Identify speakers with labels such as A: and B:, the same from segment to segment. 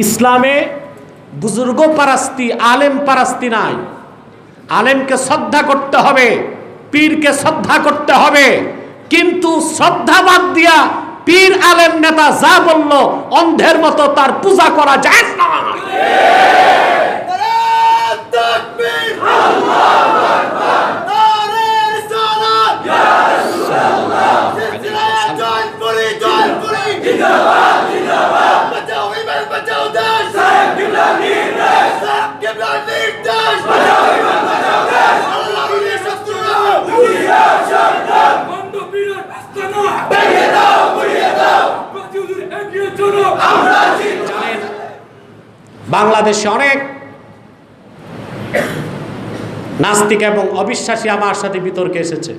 A: ইসলামে বুজুর্গ পারাস্তি, আলেম পারাস্তি নাই। আলেমকে শ্রদ্ধা করতে হবে, পীরকে শ্রদ্ধা করতে হবে, কিন্তু শ্রদ্ধা বাদ দিয়া পীর আলেম নেতা যা বলল অন্ধের মতো তার পূজা করা যায় না। বাংলাদেশে অনেক নাস্তিক এবং অবিশ্বাসী আমার সাথে বিতর্কে এসেছে।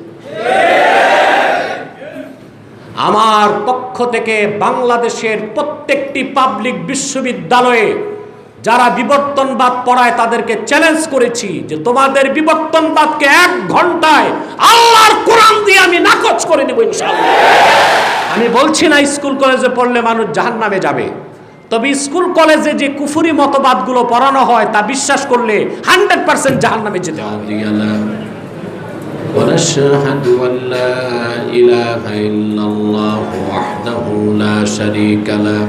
A: আমার পক্ষ থেকে বাংলাদেশের প্রত্যেকটি পাবলিক বিশ্ববিদ্যালয়ে যারা বিবর্তনবাদ পড়ায় তাদেরকে চ্যালেঞ্জ করেছি যে তোমাদের বিবর্তনবাদকে 1 ঘন্টায় আল্লাহর কোরআন দিয়ে আমি নাকচ করে দেব ইনশাআল্লাহ। আমি বলছি না স্কুল কলেজে পড়লে মানুষ জাহান্নামে যাবে, তবে স্কুল কলেজে যে কুফরি মতবাদগুলো পড়ানো হয় তা বিশ্বাস করলে 100% জাহান্নামে যেতে হবে।
B: ونشهد أن لا إله إلا الله وحده لا شريك له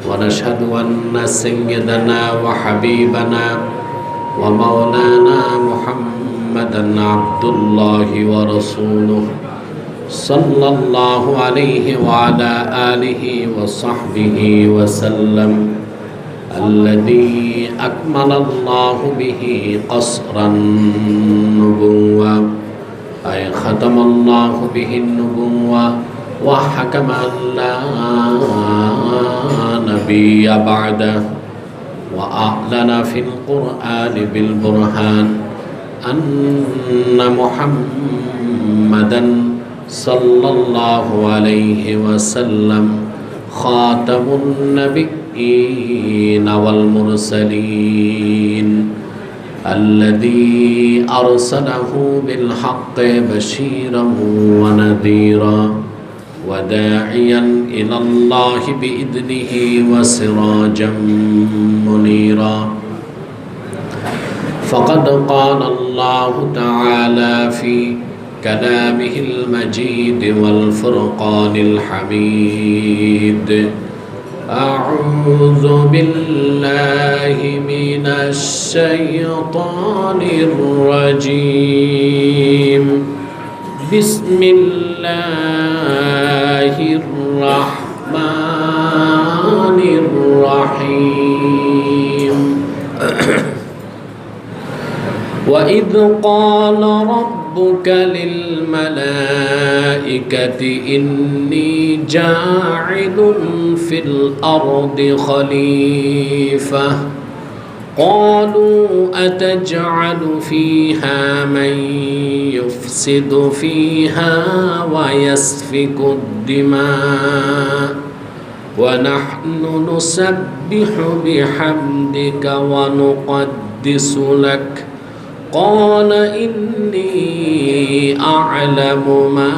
B: ونشهد أن سيدنا وحبيبنا ومولانا محمدا عبد الله ورسوله صلى الله عليه وعلى آله وصحبه وسلم الذي أكمل الله به قصر النبوة أي ختم الله به النبوة وحكم أن لا نبي بعده وأعلن في القرآن بالبرهان أن محمدا صلى الله عليه وسلم خاتم النبيين والمرسلين الذي أرسله بالحق بشيرا ونذيرا وداعيا إلى الله بإذنه وسراجا منيرا فقد قال الله تعالى في كلامه المجيد والفرقان الحميد أعوذ بالله من الشيطان الرجيم بسم الله الرحمن الرحيم وإذ قال ربك للملائكة إني جاعل في الأرض خليفة قالوا أتجعل فيها من يفسد فيها ويسفك الدماء ونحن نسبح بحمدك ونقدس لك قال إني أعلم ما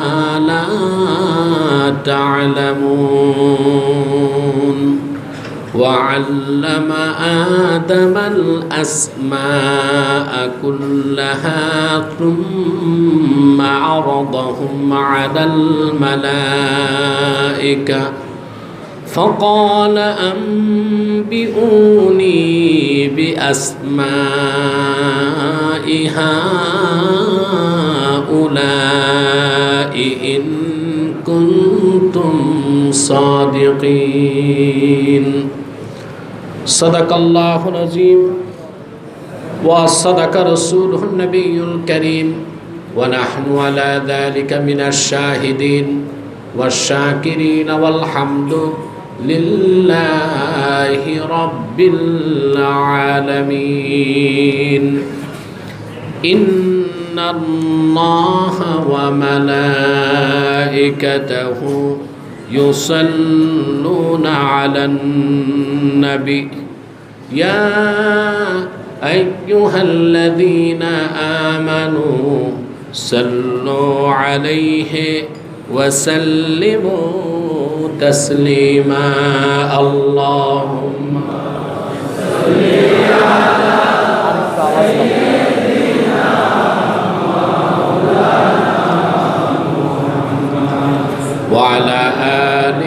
B: لا تعلمون وعلم آدم الأسماء كلها ثم عرضهم على الملائكة فقال أنبئوني بأسماء هؤلاء إن كنتم صادقين صدق الله العظيم وصدق رسوله النبي الكريم ونحن على ذلك من الشاهدين والشاكرين والحمد لله رب العالمين إن الله وملائكته يصلون على النبي يا أيها الذين آمنوا صلوا عليه وسلموا تسليما اللهم وعلى آل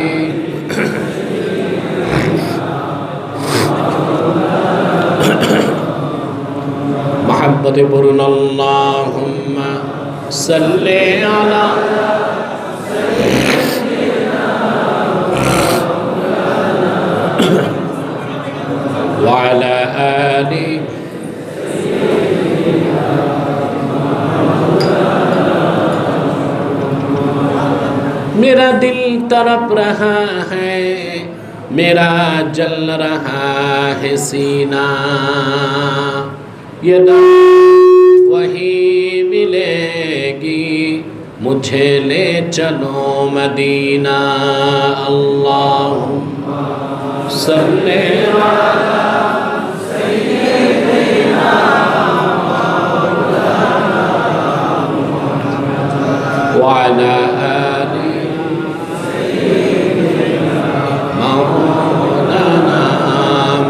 B: محبت برن اللهم صل على وعلى آل मेरा दिल तड़प रहा है मेरा जल रहा है सीना ये दम वही मिलेगी मुझे ले चलो मदीना अल्लाहुम्मा सल्ले अला सय्यिदिना व अला आलि मौलाना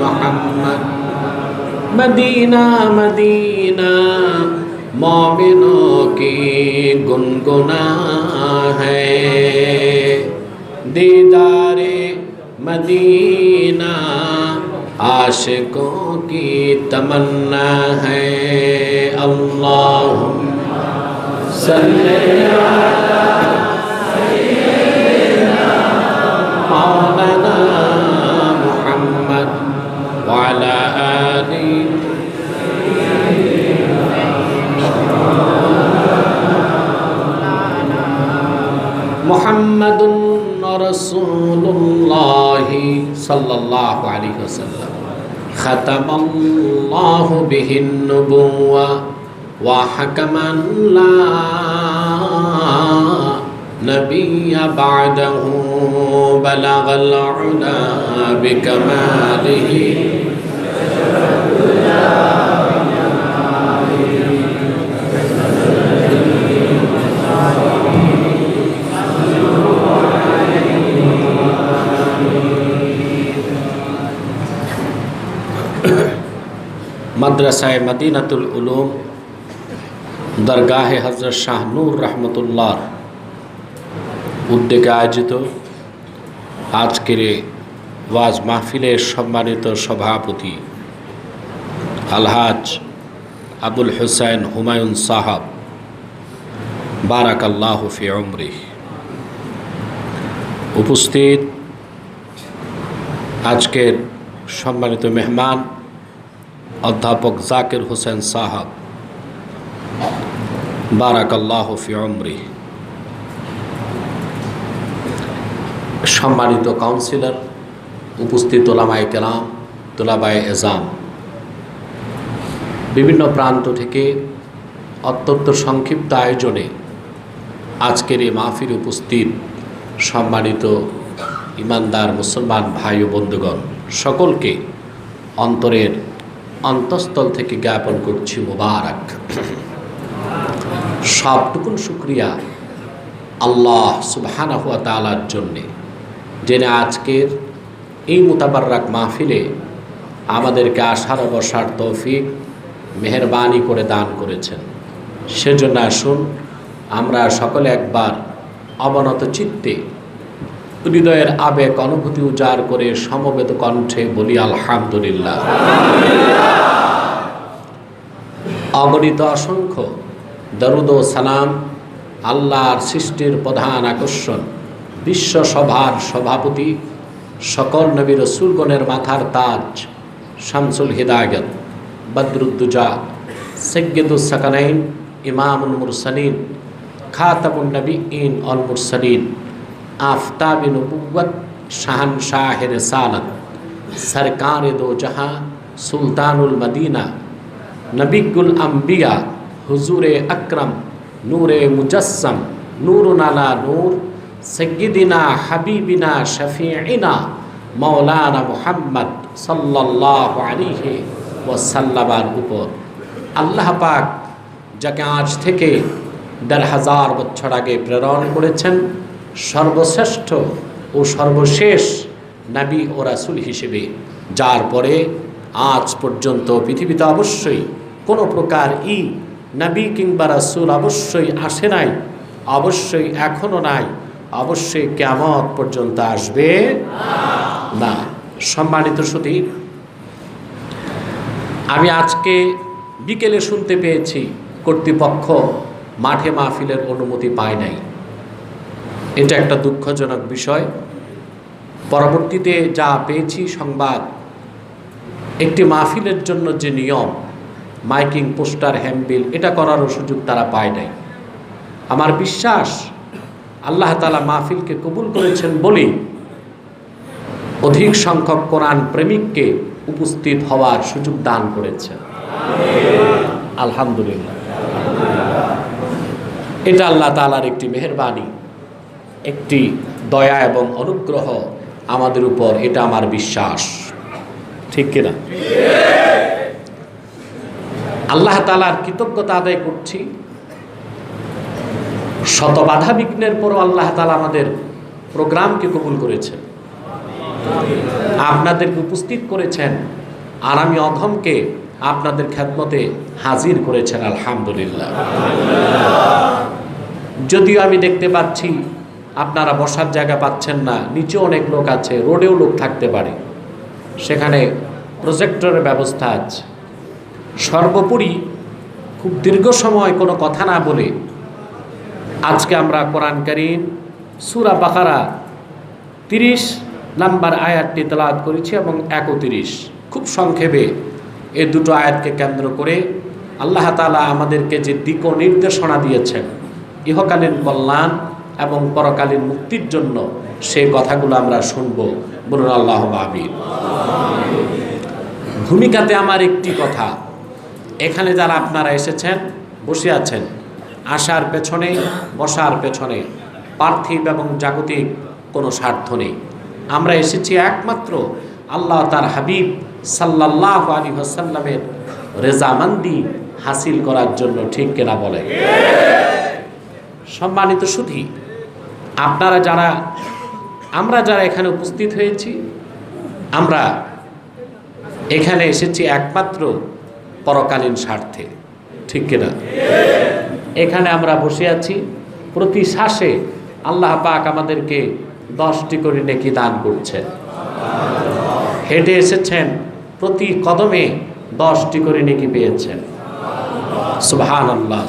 B: मुहम्मद मदीना मदीना मोमिनों की गुनगुना है दीदारे मदीना आशिकों की तमन्ना है अल्लाहुम्मा सल्ली अला सय्यिदिना मौलाना मुहम्मद व अला आलि मुहम्मदुन रसूलुल्लाहि सल्लल्लाहु अलैहि वसल्लम खतमल्लाहु बिहिन नुबुव्वा व हकमन ला नबिय्य बअदहु बलगल उला बिकमालिहि मद्रसाए मदीनातुल उलूम दरगाहे हज़रत शाह नूर रहमतुल्लाह उद्योगे आयोजित आजकेर ওয়াজ মাহফিলের সম্মানিত সভাপতি আলহাজ আবুল হুসাইন হুমায়ুন সাহাব বারাকাল্লাহু ফি উমরিহ, উপস্থিত আজকের সম্মানিত মেহমান অধ্যাপক জাকির হোসেন সাহাব বারাকাল্লাহু ফি উমরিহ, সম্মানিত কাউন্সিলর, উপস্থিত ওলামায়ে কেরাম, তোলাবায়ে এজাম, বিভিন্ন প্রান্ত থেকে অত্যন্ত সংক্ষিপ্ত আয়োজনে আজকের এই মাহফিলে উপস্থিত সম্মানিত ইমানদার মুসলমান ভাই ও বন্ধুগণ, সকলকে অন্তরের অন্তঃস্থল থেকে জ্ঞাপন করছি মুবারক। সবটুকুন শুকরিয়া আল্লাহ সুবহানাহু ওয়া তাআলার জন্যে, যিনি আজকের এই মুতাবাররাক মাহফিলে আমাদেরকে আসার বসার তৌফিক মেহেরবানি করে দান করেছেন। সেজন্য আসুন আমরা সকলে একবার অবনত চিত্তে হৃদয়ের আবেগ অনুভূতি উজাড় করে সমবেত কণ্ঠে বলি আলহামদুলিল্লাহ। অগণিত অসংখ্য দরুদ ও সালাম আল্লাহর সৃষ্টির প্রধান আকর্ষণ, বিশ্ব সভার সভাপতি, সকল নবী রসুলগণের মাথার তাজ, শামসুল হিদায়াত, বদরুদ্দুজা, সৈয়দুস সাকানাইন, ইমামুল মুরসালিন, খাতামুন নবিয়্যিন ওয়াল মুরসালিন, আফতাবে নবুওয়াত, শাহনশাহে রিসালাত, সরকারে দো জাহাঁ, সুলতানুল মদিনা, নবিয়ুল আম্বিয়া, হুজুরে আকরম, নূরে মুজাসসাম, নূরুন আলা নূর, সৈয়দিনা হাবিবিনা শফিঈনা মাওলানা মুহাম্মদ সাল্লাল্লাহু আলাইহি ওয়াসাল্লামের উপর আল্লাহ পাক যাকে আজ থেকে ১,৫০০ বছর আগে প্রেরণ করেছেন, সর্বশ্রেষ্ঠ
A: ও সর্বশেষ নবী ও রাসূল হিসেবে, যার পরে আজ পর্যন্ত পৃথিবীতে অবশ্যই কোনো প্রকার নবী কিংবা রাসূল অবশ্যই আসে নাই, অবশ্যই এখনো নাই, অবশ্যই কিয়ামত পর্যন্ত আসবে না। সম্মানিত সুধী, আমি আজকে বিকেলে শুনতে পেয়েছি কর্তৃপক্ষ মাঠে মাহফিলের অনুমতি পায় নাই। এটা একটা দুঃখজনক বিষয়। পরবর্তীতে যা পেয়েছি সংবাদ, একটি মাহফিলের জন্য যে নিয়ম, মাইকিং, পোস্টার, হ্যান্ডবিল, এটা করারও সুযোগ তারা পায় নাই। আমার বিশ্বাস আল্লাহ তাআলা মাহফিলকে কবুল করেছেন বলেই অধিক সংখ্যক কোরআন প্রেমিককে উপস্থিত হওয়ার সুযোগ দান করেছেন। আলহামদুলিল্লাহ, এটা আল্লাহ তাআলার একটি মেহেরবানি, একটি দয়া এবং অনুগ্রহ আমাদের উপর, এটা আমার বিশ্বাস। ঠিক কিনা? আল্লাহ তাআলার কৃতজ্ঞতা আদায় করছি। শত বাধা বিঘ্নের পরও আল্লাহ তাআলা আমাদের প্রোগ্রামকে কবুল করেছেন, আপনাদেরকে উপস্থিত করেছেন, আর আমি অধমকে আপনাদের খেদমতে হাজির করেছেন। আলহামদুলিল্লাহ। যদিও আমি দেখতে পাচ্ছি আপনারা বসার জায়গা পাচ্ছেন না, নিচে অনেক লোক আছে, রোডেও লোক থাকতে পারে, সেখানে প্রজেক্টরের ব্যবস্থা আছে। সর্বোপরি খুব দীর্ঘ সময় কোনো কথা না বলে আজকে আমরা কোরআন কারীম সূরা বাকারা 30 নম্বর আয়াতটি তেলাওয়াত করেছি এবং 31। খুব সংক্ষেপে এই দুটো আয়াতকে কেন্দ্র করে আল্লাহ তাআলা আমাদেরকে যে দিক নির্দেশনা দিয়েছেন ইহকালীন কল্যাণ এবং পরকালীন মুক্তির জন্য, সেই কথাগুলো আমরা শুনব। বলুন আল্লাহুম্মা আমিন। ভূমিকাতে আমার একটি কথা, এখানে যারা আপনারা এসেছেন, বসে আছেন, আসার পেছনে, বসার পেছনে পার্থিব এবং জাগতিক কোনো স্বার্থ নেই। আমরা এসেছি একমাত্র আল্লাহ তার হাবিব সাল্লাল্লাহু আলাইহি ওয়াসাল্লামের রেজামন্দি হাসিল করার জন্য। ঠিক কিনা বলে? সম্মানিত সুধী, আপনারা যারা, আমরা যারা এখানে উপস্থিত হয়েছি, আমরা এখানে এসেছি একমাত্র পরকালীন স্বার্থে। ঠিক কিনা? এখানে আমরা বসে আছি, প্রতি শ্বাসে আল্লাহ পাক আমাদেরকে 10টি করে নেকি দান করছেন। হেঁটে এসেছেন, প্রতি কদমে 10টি করে নেকি পেয়েছেন। সুবহানাল্লাহ।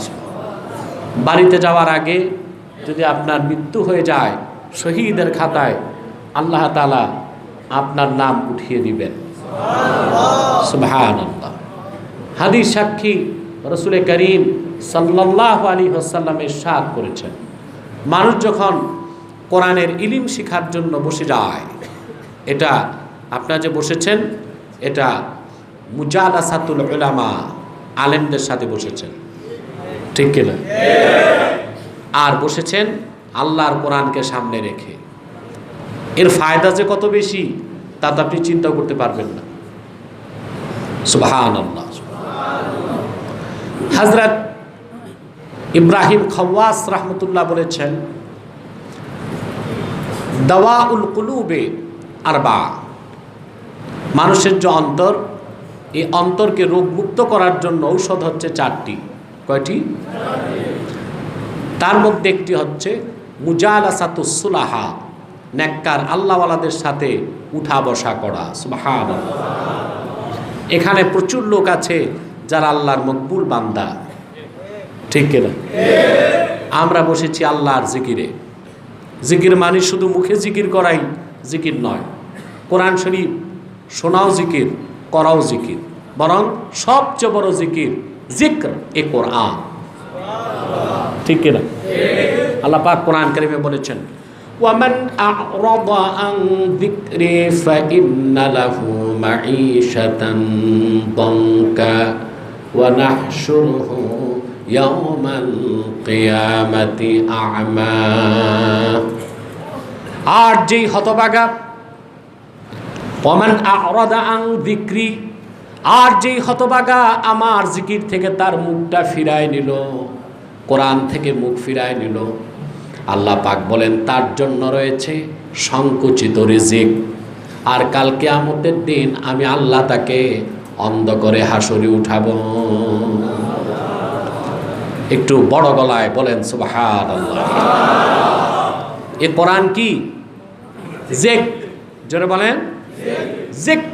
A: বাড়িতে যাওয়ার আগে যদি আপনার মৃত্যু হয়ে যায়, শহীদের খাতায় আল্লাহ তাআলা আপনার নাম উঠিয়ে দিবেন। সুবহানাল্লাহ। হাদিস সাক্ষী রাসূল করিম সাল্লাল্লাহু আলাইহি ওয়াসাল্লাম ইরশাদ করেছেন, মানুষ যখন কোরআনের ইলম শেখার জন্য বসে যায়, এটা আপনারা যে বসেছেন, এটা মুজালাসাতুল উলামা, আলেমদের সাথে বসেছেন। ঠিক কিনা? আর বসেছেন আল্লাহর কোরআনকে সামনে রেখে। এর ফায়দা যে কত বেশি তা তো আপনি চিন্তা করতে পারবেন না। সুবহানাল্লাহ। হযরত ইব্রাহিম খাওয়াস রাহমাতুল্লাহ বলেছেন, দাওয়াউল কুলুবে আরবা, মানুষের যে অন্তর, এই অন্তরকে রোগমুক্ত করার জন্য ঔষধ হচ্ছে 4টি। কয়টি? তার মধ্যে একটি হচ্ছে মুজালাসাতুস সুলাহা, নেককার আল্লাহওয়ালাদের সাথে উঠা বসা করা। সুবহানাল্লাহ। এখানে প্রচুর লোক আছে যারা আল্লাহর মকবুল বান্দা। ঠিক কিনা? আমরা বসেছি আল্লাহর জিকিরে। জিকির মানে শুধু মুখে জিকির করাই জিকির নয়, কোরআন শরীফ শোনাও জিকির, করাও জিকির, বরং সবচেয়ে বড় জিকির জিক্র এ কোরআন। ঠিক কিনা? আল্লাহ পাক কোরআন কারীমে বলেছেন, ওয়ামান আ'রাদা আন যিকরি ফাইন্না লাহু মাঈশাতান দানকা ওয়া নাহশুরুহু ইয়াওমাল কিয়ামাতি আ'মা। আর যেই হতভাগা, ওয়ামান আ'রাদা আন যিকরি, আর যেই হতভাগা আমার জিকির থেকে তার মুখটা ফিরায় নিল, কোরআন থেকে মুখ ফিরায় নিল, আল্লাহ পাক বলেন তার জন্য রয়েছে সংকুচিত রিজিক। আর কাল কিয়ামতের দিন আমি আল্লাহ তাকে অন্ধ করে হাসরে উঠাবো। একটু বড় গলায় বলেন সুবহানাল্লাহ। এ কোরআন কি? জিক। জোরে বলেন জিক।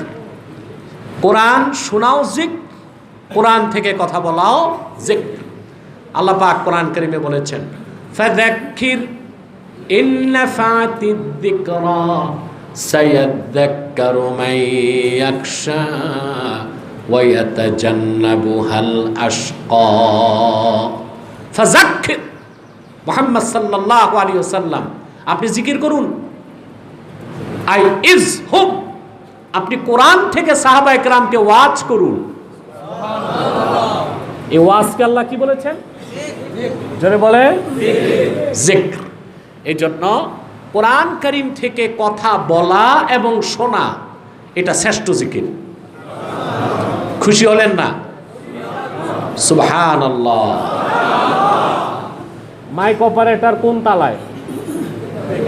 A: কোরআন শোনাও জিক, কোরআন থেকে কথা বলাও জিক। আল্লাহ পাক কোরআন কারীমে বলেছেন ফাযাক্কির ইন নাফাতিদ যিকরা সায়াযাক্কারু মান ইয়াখশা ওয়া ইয়াতাজান্নাবুহাল আশকা। ফাযাক্কির, মুহাম্মদ সাল্লাল্লাহু আলাইহি ওয়াসাল্লাম আপনি জিকির করুন। আই ইজ হুম, আপনি কোরআন থেকে সাহাবায়ে কেরামকে ওয়াজ করুন। এই ওয়াজকে আল্লাহ কি বলেছেন? জোরে বলে জিক্র। এই জন্য কোরআন কারীম থেকে কথা বলা এবং শোনা এটা শ্রেষ্ঠ জিকির। খুশি হলেন না? সুবহানাল্লাহ। মাইক অপারেটর কোন তালায়?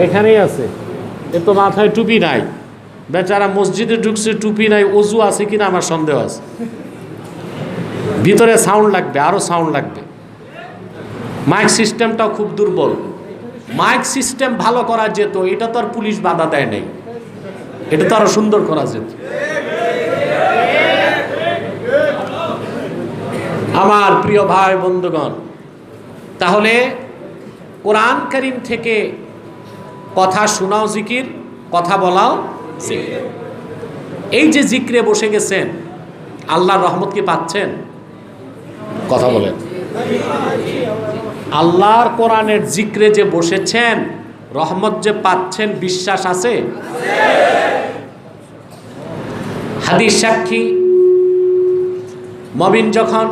A: এখানেই আছে। এ তো মাথায় টুপি নাই, বেচারা মসজিদে ঢুকছে, টুপি নাই, ওযু আছে কিনা আমার সন্দেহ আছে। ভিতরে সাউন্ড লাগবে, আরো সাউন্ড লাগবে। মাইক সিস্টেমটাও খুব দুর্বল। মাইক সিস্টেম ভালো করা যেত, এটা তো আর পুলিশ বাধা দেয় নাই, এটা তো আরো সুন্দর করা যেত। আমার প্রিয় ভাই বন্ধুগণ, তাহলে কোরআন কারীম থেকে কথা শোনাও জিকির, কথা বলাও জিকির। এই যে জিক্রে বসে গেছেন, আল্লাহর রহমত কি পাচ্ছেন? কথা বলেন। আল্লাহর কোরআনের জিক্রে যে বসেছেন, রহমত যে পাচ্ছেন, বিশ্বাস আছে? হাদিস সাক্ষী, মুমিন যখন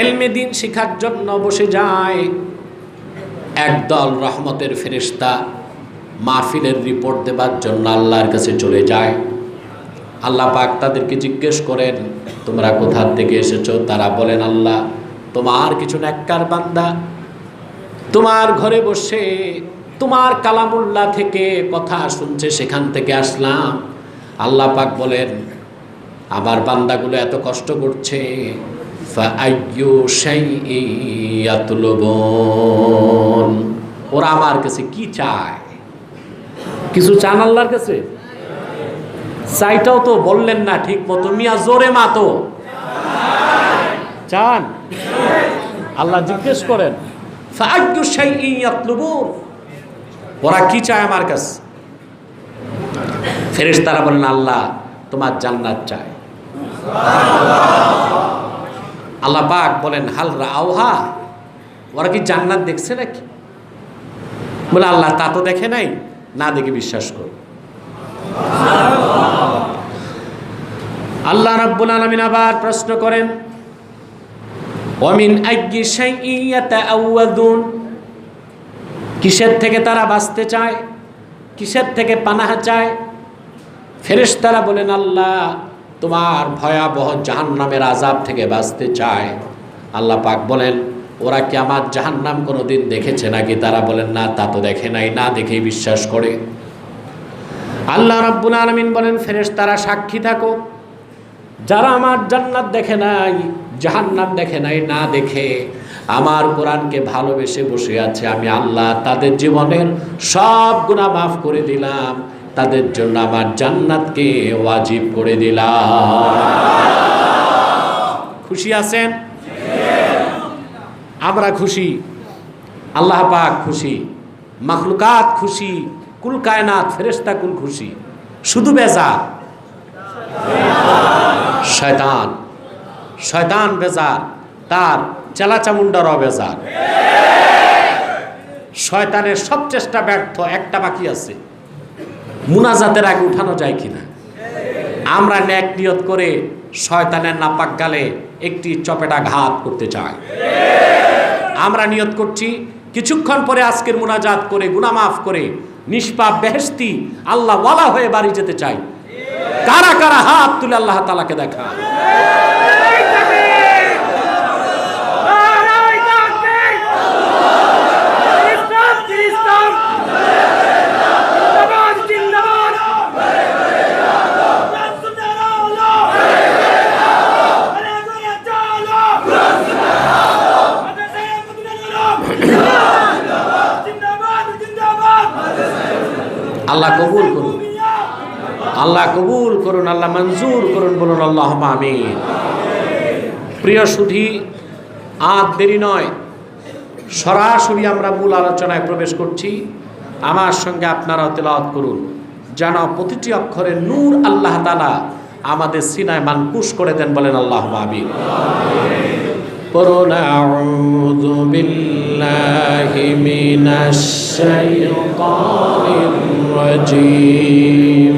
A: ইলমে দ্বীন শিখার জন্য বসে যায়, একদল রহমতের ফেরেশতা মাহফিলের রিপোর্ট দেবার জন্য আল্লাহর কাছে চলে যায়। আল্লাহ পাক তাদেরকে জিজ্ঞেস করেন তোমরা কোথা থেকে এসেছো? তারা বলেন আল্লাহ তোমার কিছু নেককার বান্দা তোমার ঘরে বসে তোমার কালামুল্লাহ থেকে কথা শুনছে, সেখান থেকে আসলাম। আল্লাহ পাক বলেন আমার বান্দাগুলো এত কষ্ট করছে, ফাআইয়ু শাইইন ইয়াতলুবুন, ওরা আমার কাছে কি চায়? কিছু চান আল্লাহর কাছে? চাইটাও তো বললেন না ঠিক মতো, মিয়া জোরে মাতো চান? আল্লাহ জিজ্ঞেস করেন ফাআইয়ু শাইইন ইয়াতলুবুন, ওরা কি চায় আমার কাছে? ফেরেশতারা বলেন আল্লাহ তোমার জান্নাত চায়। আল্লাহ পাক বলেন হাল রাআউহা, ওরা কি জান্নাত দেখছে নাকি? বলে আল্লাহ তা তো দেখে নাই, না দেখে বিশ্বাস করো। আল্লাহ রাব্বুল আলামিন আবার প্রশ্ন করেন ওয়ামিন আইয়ি শাইইন ইয়াতাআওয়াযুন, কিসের থেকে তারা বাঁচতে চায়, কিসের থেকে পানাহ চায়? ফেরেশতারা বলেন আল্লাহ তোমার ভয়াবহ জাহান্নামের আযাব থেকে বাঁচতে চায়। আল্লাহ পাক বলেন ওরা কি আমার জাহান্নাম কোনোদিন দেখেছে নাকি? তারা বলেন না তা তো দেখে নাই, না দেখেই বিশ্বাস করে। আল্লাহ রাব্বুল আলামিন বলেন ফেরেশতারা সাক্ষী থাকো, যারা আমার জান্নাত দেখে নাই, জাহান্নাম দেখে নাই, না দেখে আমার কোরআনকে ভালোবেসে বসে আছে, আমি আল্লাহ তাদের জীবনের সব গুনাহ মাফ করে দিলাম, তাদের জন্য আমার জান্নাতকে ওয়াজিব করে দিলাম। খুশি আছেন? আমরা খুশি, আল্লাহ পাক খুশি, মাখলুকাত খুশি, কুল কায়নাত ফেরেশতা কুল খুশি। শুধু বেজার শয়তান, শয়তান বেজার, তার চেলাচামুন্ডারও বেজার। শয়তানের সব চেষ্টা ব্যর্থ, একটা বাকি আছে, মুনাজাতের আগে উঠানো যায় কিনা। আমরা নেক নিয়ত করে শয়তানের নাপাক গালে একটি চপেটা ঘাত করতে চাই। আমরা নিয়ত করছি কিছুক্ষণ পরে আজকের মুনাজাত করে গুনাহ মাফ করে নিষ্পাপ বেহেশতি আল্লাহ ওয়ালা হয়ে বাড়ি যেতে চাই। কারা কারা হাত তুলে আল্লাহ তাআলাকে দেখা। আল্লাহ কবুল করুন, আল্লাহ কবুল করুন, আল্লাহ মঞ্জুর করুন, বলুন আল্লাহুম্মা আমিন। প্রিয় সুধী, আর দেরি নয়, সরাসরি আমরা মূল আলোচনায় প্রবেশ করছি। আমার সঙ্গে আপনারাও তেলাওয়াত করুন, যেন প্রতিটি অক্ষরে নূর আল্লাহ তাআলা আমাদের সিনায় মানকুশ করে দেন, বলেন আল্লাহুম্মা আমিন। আউযু বিল্লাহি মিনাশ শাইতানির রাজীম।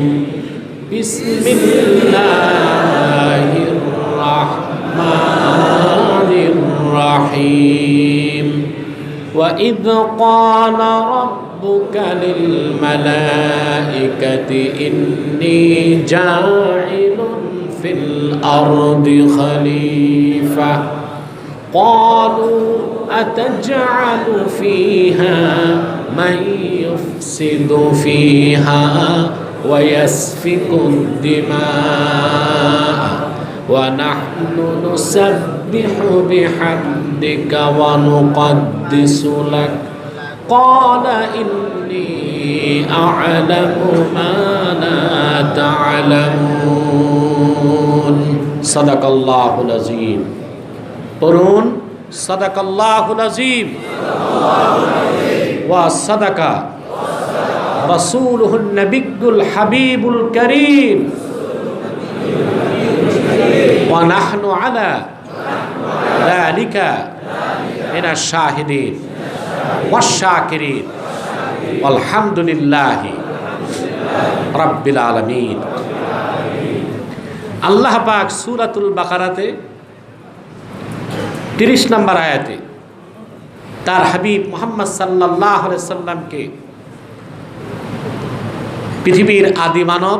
A: বিসমিল্লাহির রাহমানির রাহিম। وَإِذْ قَالَ رَبُّكَ لِلْمَلَائِكَةِ إِنِّي جَاعِلٌ فِي الْأَرْضِ خَلِيفَةً قَالُوا أَتَجْعَلُ فِيهَا مَن يُفْسِدُ فِيهَا وَيَسْفِكُ الدِّمَاءَ وَنَحْنُ نُسَبِّحُ بِحَمْدِكَ وَنُقَدِّسُ لَكَ قَالَ إِنِّي أَعْلَمُ مَا لَا تَعْلَمُونَ صدق الله العظيم। পড়ুন صدق الله العظيم وصدق رسوله النبي الحبيب الكريم ونحن على ذلك من الشاهدين والشاكرين والحمد لله رب العالمين। আল্লাহ পাক সূরাতুল বাকারাতে 30 নম্বর আয়াতে তার হাবিব মুহাম্মদ সাল্লাল্লাহু আলাইহি সাল্লামকে পৃথিবীর আদি মানব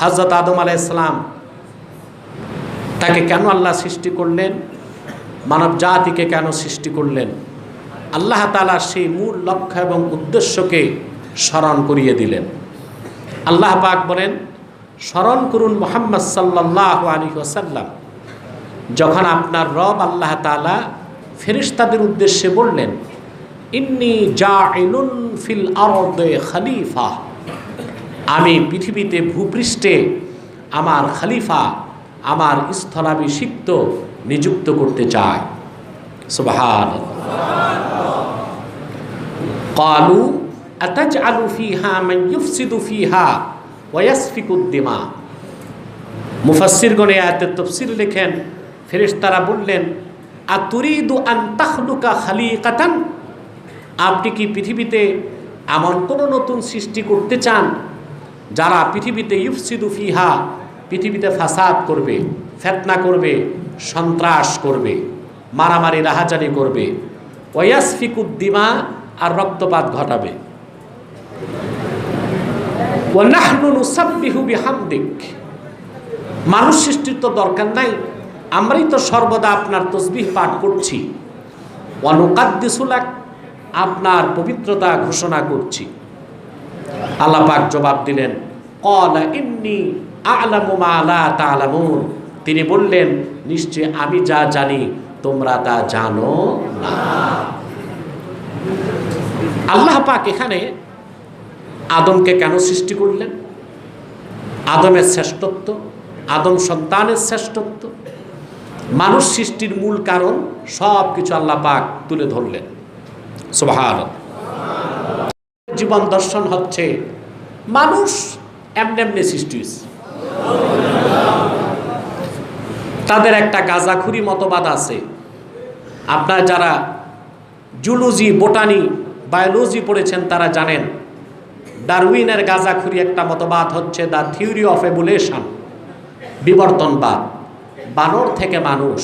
A: হযরত আদম আলাইহিস সালাম তাকে কেন আল্লাহ সৃষ্টি করলেন, মানব জাতিকে কেন সৃষ্টি করলেন, আল্লাহ তাআলা সেই মূল লক্ষ্য এবং উদ্দেশ্যকে স্মরণ করিয়ে দিলেন। আল্লাহ পাক বলেন, স্মরণ করুন মুহাম্মদ সাল্লাল্লাহু আলাইহি ওয়াসাল্লাম, যখন আপনার রব আল্লাহ তাআলা ফেরেশতাদের উদ্দেশ্যে বললেন, ইন্নী জাইলুন ফিল আরদি খলিফা, আমি পৃথিবীতে ভূপৃষ্ঠে আমার খলিফা, আমার স্থলাভিষিক্ত নিযুক্ত করতে চাই। সুবহানাল্লাহ। ক্বালু আতাজআলু ফিহা মান ইউফসিদু ফিহা ওয়া ইয়াসফিকুদ দিমা। মুফাসসিরগণ এই আয়াতের তাফসীর লেখেন, ফেরেশতারা বললেন, আতুরিদু আন তাখলুকা খালিকাতান, আপনি কি পৃথিবীতে এমন কোন নতুন সৃষ্টি করতে চান যারা পৃথিবীতে ইউফসিদু ফিহা, পৃথিবীতে ফাসাদ করবে, ফিতনা করবে, সন্ত্রাস করবে, মারামারি রাহাজানি করবে, ওয়া ইয়াসফিকুদ দিমা, আর রক্তপাত ঘটাবে। ওয়া নাহনু নুসাব্বিহু বিহামদিক, মানুষ সৃষ্টির তো দরকার নাই, আমরাই তো সর্বদা আপনার তসবিহ পাঠ করছি। ওয়া নুকাদ্দিসু লাক, আপনার পবিত্রতা ঘোষণা করছি। আল্লাহ পাক জবাব দিলেন, ক্বালা ইন্নী আ'লামু মা লা তা'লামুন, তিনি বললেন, নিশ্চয় আমি যা জানি তোমরা তা জানো না। আল্লাহ পাক এখানে আদমকে কেন সৃষ্টি করলেন, আদমের শ্রেষ্ঠত্ব, আদম সন্তানের শ্রেষ্ঠত্ব, মানুষ সৃষ্টির মূল কারণ সব কিছু আল্লাহ পাক তুলে ধরলেন। সুবহানাল্লাহ। জীবন দর্শন হচ্ছে মানুষ এমনি এমনি সৃষ্টি হয়েছে। তাদের একটা গাঁজাখুরি মতবাদ আছে। আপনারা যারা জুলজি, বোটানি, বায়োলজি পড়েছেন তারা জানেন, ডারউইনের গাঁজাখুরি একটা মতবাদ হচ্ছে দ্য থিওরি অফ এভোলিউশন, বিবর্তনবাদ, বানর থেকে মানুষ।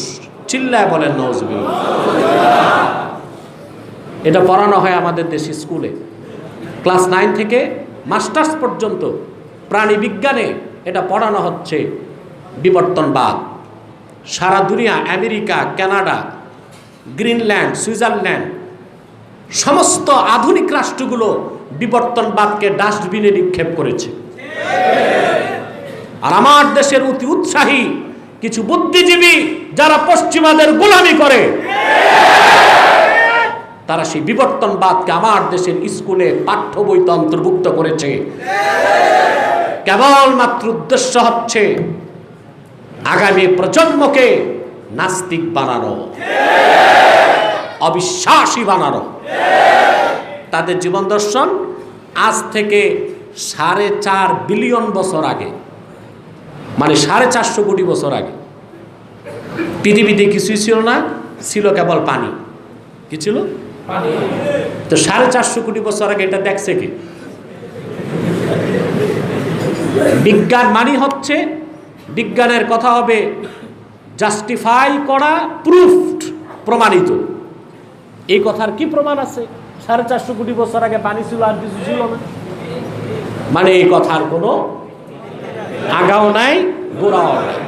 A: চিল্লায় বলেন নাউজুবিল্লাহ। এটা পড়ানো হয় আমাদের দেশি স্কুলে, ক্লাস 9 থেকে মাস্টার্স পর্যন্ত প্রাণী বিজ্ঞানে এটা পড়ানো হচ্ছে বিবর্তনবাদ। সারা দুনিয়া, আমেরিকা, কানাডা, গ্রিনল্যান্ড, সুইজারল্যান্ড, সমস্ত আধুনিক রাষ্ট্রগুলো বিবর্তনবাদকে ডাস্টবিনে নিক্ষেপ করেছে। আর আমার দেশের অতি উৎসাহী কিছু বুদ্ধিজীবী যারা পশ্চিমাদের গোলামি করে, তারা সেই বিবর্তনবাদকে আমার দেশের স্কুলে পাঠ্য বইতে অন্তর্ভুক্ত করেছে। কেবলমাত্র উদ্দেশ্য হচ্ছে আগামী প্রজন্মকে নাস্তিক বানানো, অবিশ্বাসী বানানো। তাদের জীবন দর্শন আজ থেকে 4.5 বিলিয়ন বছর আগে, মানে 450 কোটি বছর আগে পৃথিবীতে কিছুই ছিল না, ছিল কেবল পানি। কি ছিল? পানি। তো 450 কোটি বছর আগে এটা দেখছে কি? বিজ্ঞান মানি হচ্ছে, বিজ্ঞানের কথা হবে জাস্টিফাই করা, প্রুফড, প্রমাণিত। এই কথার কি প্রমাণ আছে? 450 কোটি বছর আগে পানি ছিল আর কিছু ছিল না, মানে এই কথার কোনো আগাও নাই, গোড়াও নাই।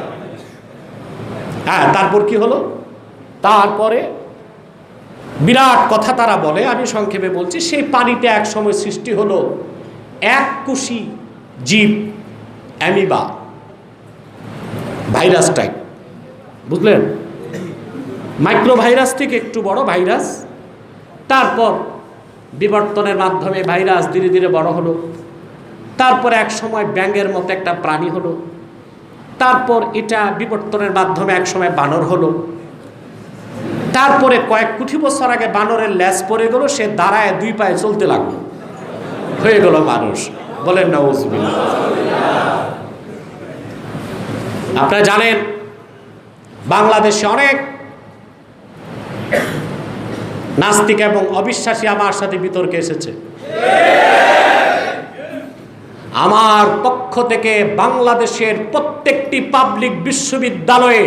A: হ্যাঁ, তারপর কি হলো? তারপরে বিরাট কথা তারা বলে, আমি সংক্ষেপে বলছি। সেই পানিতে এক সময় সৃষ্টি হলো এককোষী জীব, অ্যামিবা, ভাইরাস টাইপ, বুঝলেন? মাইক্রোভাইরাস থেকে একটু বড় ভাইরাস। তারপর বিবর্তনের মাধ্যমে ভাইরাস ধীরে ধীরে বড় হলো। তারপরে এক সময় ব্যাঙের মতো একটা প্রাণী হলো। তারপর এটা বিবর্তনের মাধ্যমে এক সময় বানর হলো। তারপরে কয়েক কোটি বছর আগে বানরের ল্যাজ পড়ে গেল, সে দাঁড়ায় 2 পায়ে চলতে লাগলো, হয়ে গেল মানুষ। বলেন না নাউজুবিল্লাহ। আপনারা জানেন বাংলাদেশে অনেক নাস্তিক এবং অবিশ্বাসী আমার সাথে বিতর্কে এসেছে। আমার পক্ষ থেকে বাংলাদেশের প্রত্যেকটি পাবলিক বিশ্ববিদ্যালয়ে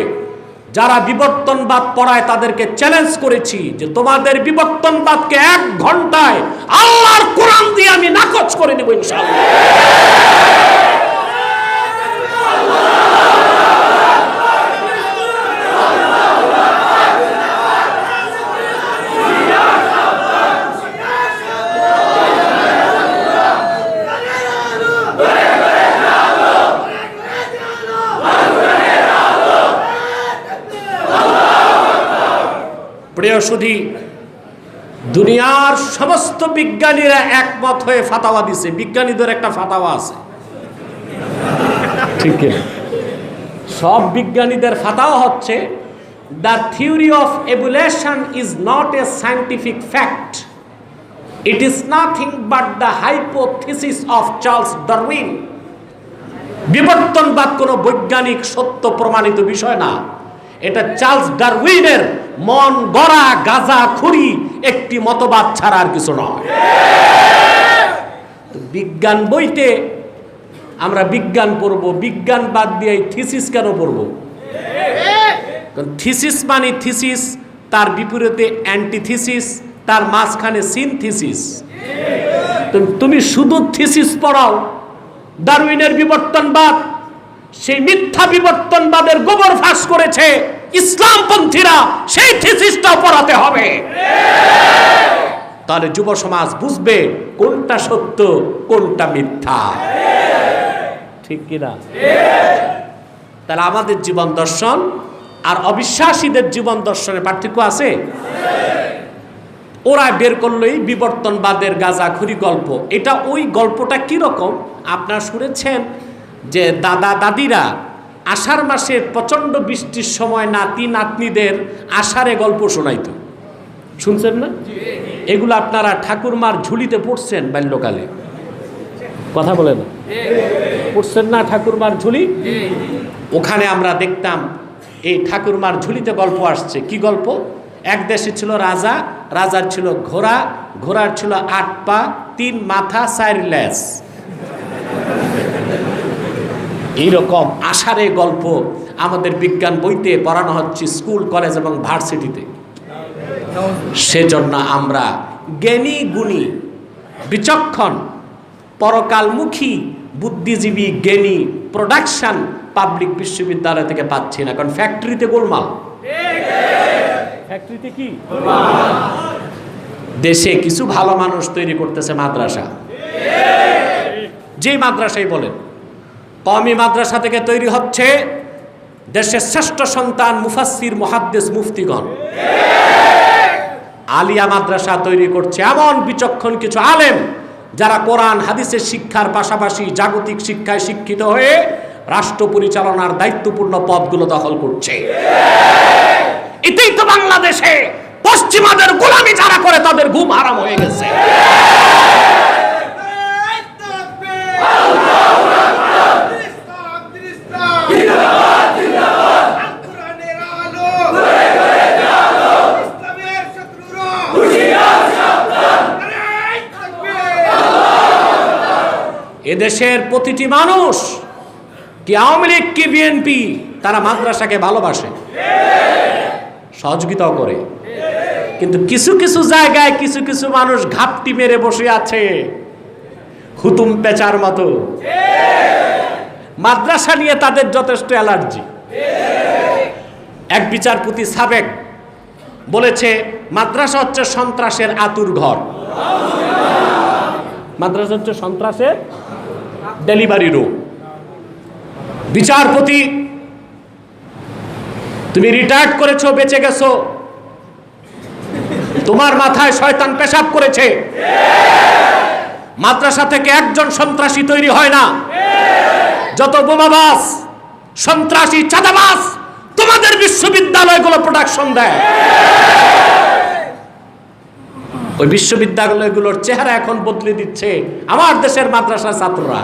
A: যারা বিবর্তনবাদ পড়ায় তাদেরকে চ্যালেঞ্জ করেছি যে তোমাদের বিবর্তনবাদকে 1 ঘন্টায় আল্লাহর কোরআন দিয়ে আমি নাকচ করে দেব ইনশাআল্লাহ। প্রিয় সুধী, দুনিয়ার সমস্ত বিজ্ঞানীরা একমত হয়ে ফাতাওয়া দিছে। বিজ্ঞানীদের একটা ফাতাওয়া আছে, ঠিক না? সব বিজ্ঞানীদের ফাতাওয়া হচ্ছে the theory of evolution is not a scientific fact, it is nothing but the hypothesis of Charles Darwin. বিবর্তনবাদ কোনো বৈজ্ঞানিক সত্য প্রমাণিত বিষয় না, এটা চার্লস ডারউইনের মন গড়া গাঁজাখুরি একটি মতবাদ ছাড়া আর কিছু নয়। বিজ্ঞান বইতে আমরা বিজ্ঞান পড়ব, বিজ্ঞান বাদ দিয়ে থিসিস কেন পড়ব? কারণ থিসিস মানে থিসিস, তার বিপরীতে অ্যান্টিথিসিস, তার মাঝখানে সিনথিসিস। তুমি শুধু থিসিস পড়াও, ডারউইনের বিবর্তনবাদ, সেই মিথ্যা বিবর্তনবাদের গোবর ফাঁস করেছে ইসলামপন্থীরা, সেই থিসিসটাও পড়াতে হবে। তাহলে যুব সমাজ বুঝবে কোনটা সত্য কোনটা মিথ্যা, ঠিক কিনা? তাহলে আমাদের জীবন দর্শন আর অবিশ্বাসীদের জীবন দর্শনের পার্থক্য আছে। ওরা বের করলো এই বিবর্তনবাদের গাঁজাখুরি গল্প। এটা ওই গল্পটা কিরকম আপনারা শুনেছেন যে দাদা দাদিরা আষাঢ় মাসে প্রচণ্ড বৃষ্টির সময় নাতি নাতনিদের আষাঢ়ে গল্প শোনাইতো, শুনছেন না? এগুলো আপনারা ঠাকুরমার ঝুলিতে পড়ছেন বাল্যকালে, কথা বলে না, পড়ছেন না? ঠাকুরমার ঝুলি, ওখানে আমরা দেখতাম এই ঠাকুরমার ঝুলিতে গল্প আসছে। কি গল্প? এক দেশে ছিল রাজা, রাজার ছিল ঘোড়া, ঘোড়ার ছিল 8 পা, 3 মাথা, 4 লেজ। এইরকম আষাঢ়ে গল্প আমাদের বিজ্ঞান বইতে পড়ানো হচ্ছে স্কুল, কলেজ এবং ভার্সিটিতে। সেজন্য আমরা জ্ঞানী গুণী বিচক্ষণ পরকালমুখী বুদ্ধিজীবী জ্ঞানী প্রোডাকশন পাবলিক বিশ্ববিদ্যালয় থেকে পাচ্ছি না, কারণ ফ্যাক্টরিতে গোলমাল। ফ্যাক্টরিতে কি দেশে কিছু ভালো মানুষ তৈরি করতেছে মাদ্রাসা, যে মাদ্রাসাই বলেন, কওমি মাদ্রাসা থেকে তৈরি হচ্ছে দেশের শ্রেষ্ঠ সন্তান মুফাসসির, মুহাদ্দিস, মুফতিগণ। আলিয়া মাদ্রাসা তৈরি করছে এমন বিচক্ষণ কিছু আলেম যারা কোরআন হাদিসের শিক্ষার পাশাপাশি জাগতিক শিক্ষায় শিক্ষিত হয়ে রাষ্ট্র পরিচালনার দায়িত্বপূর্ণ পদগুলো দখল করছে। এতেই তো বাংলাদেশে পশ্চিমাদের গোলামি যারা করে তাদের ঘুম হারাম হয়ে গেছে। এদেশের প্রতিটি মানুষ, কি আওয়ামী লীগ কি বিএনপি, তারা মাদ্রাসাকে ভালোবাসে, সহযোগিতাও করে। কিন্তু কিছু কিছু জায়গায় কিছু কিছু মানুষ ঘাপটি মেরে বসে আছে হুতুম পেঁচার মতো। মাদ্রাসা নিয়ে তাদের যথেষ্ট অ্যালার্জি। এক বিচারপতি সাবেক বলেছে মাদ্রাসা হচ্ছে সন্ত্রাসের আতুর ঘর, মাদ্রাসা হচ্ছে সন্ত্রাসের ডেলিভারি রুম। বিচারপতি, তুমি রিটায়ার্ড করেছো, বেঁচে গেছো, তোমার মাথায় শয়তান পেশাব করেছে। মাদ্রাসা থেকে একজন সন্ত্রাসী তৈরি হয় না। যত বোমাবাজ, সন্ত্রাসী, চাঁদাবাজ তোমাদের বিশ্ববিদ্যালয়গুলো প্রোডাকশন দেয়। ওই বিশ্ববিদ্যালয়গুলোর চেহারা এখন বদলে দিচ্ছে আমার দেশের মাদ্রাসার ছাত্ররা।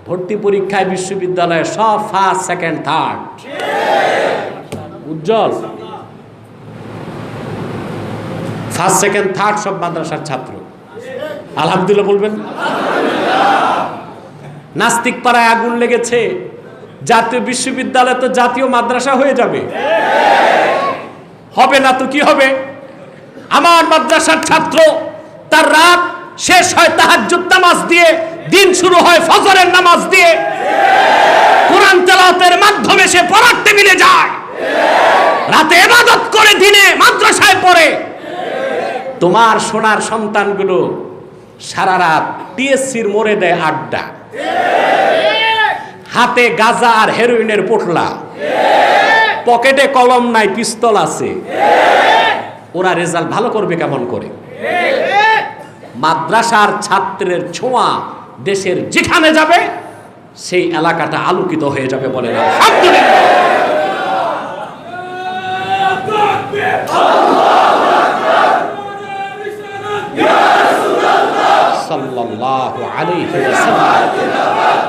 A: ভর্তি পরীক্ষায় বিশ্ববিদ্যালয়ে সব ফার্স্ট, সেকেন্ড, থার্ড। উজ্জ্বল ফার্স্ট, সেকেন্ড, থার্ড সব মাদ্রাসার ছাত্র। আলহামদুলিল্লাহ বলবেন। নাস্তিক পাড়ায় আগুন লেগেছে, জাতীয় বিশ্ববিদ্যালয় তো জাতীয় মাদ্রাসা হয়ে যাবে। হবে না তো কি হবে? আমার মাদ্রাসার ছাত্র তার রাত শেষ হয় তাহাজ্জুদ নামাজ দিয়ে, দিন শুরু হয় ফজরের নামাজ দিয়ে। কোরআন তেলাওয়াতের মাধ্যমে সে পড়ার টেবিলে যায়, রাতে ইবাদত করে, দিনে মাদ্রাসায় পড়ে। তোমার সোনার সন্তানগুলো সারা রাত টিএসসির মোড়ে দেয় আড্ডা, হাতে গাঁজা আর হেরোইনের পোটলা, পকেটে কলম নাই, পিস্তল আছে। ওরা রেজাল্ট ভালো করবে কেমন করে? মাদ্রাসার ছাত্রের ছোঁয়া দেশের যেখানে যাবে সেই এলাকাটা আলোকিত হয়ে যাবে। বলে না সাল্লাল্লাহু আলাইহি ওয়াসাল্লাম।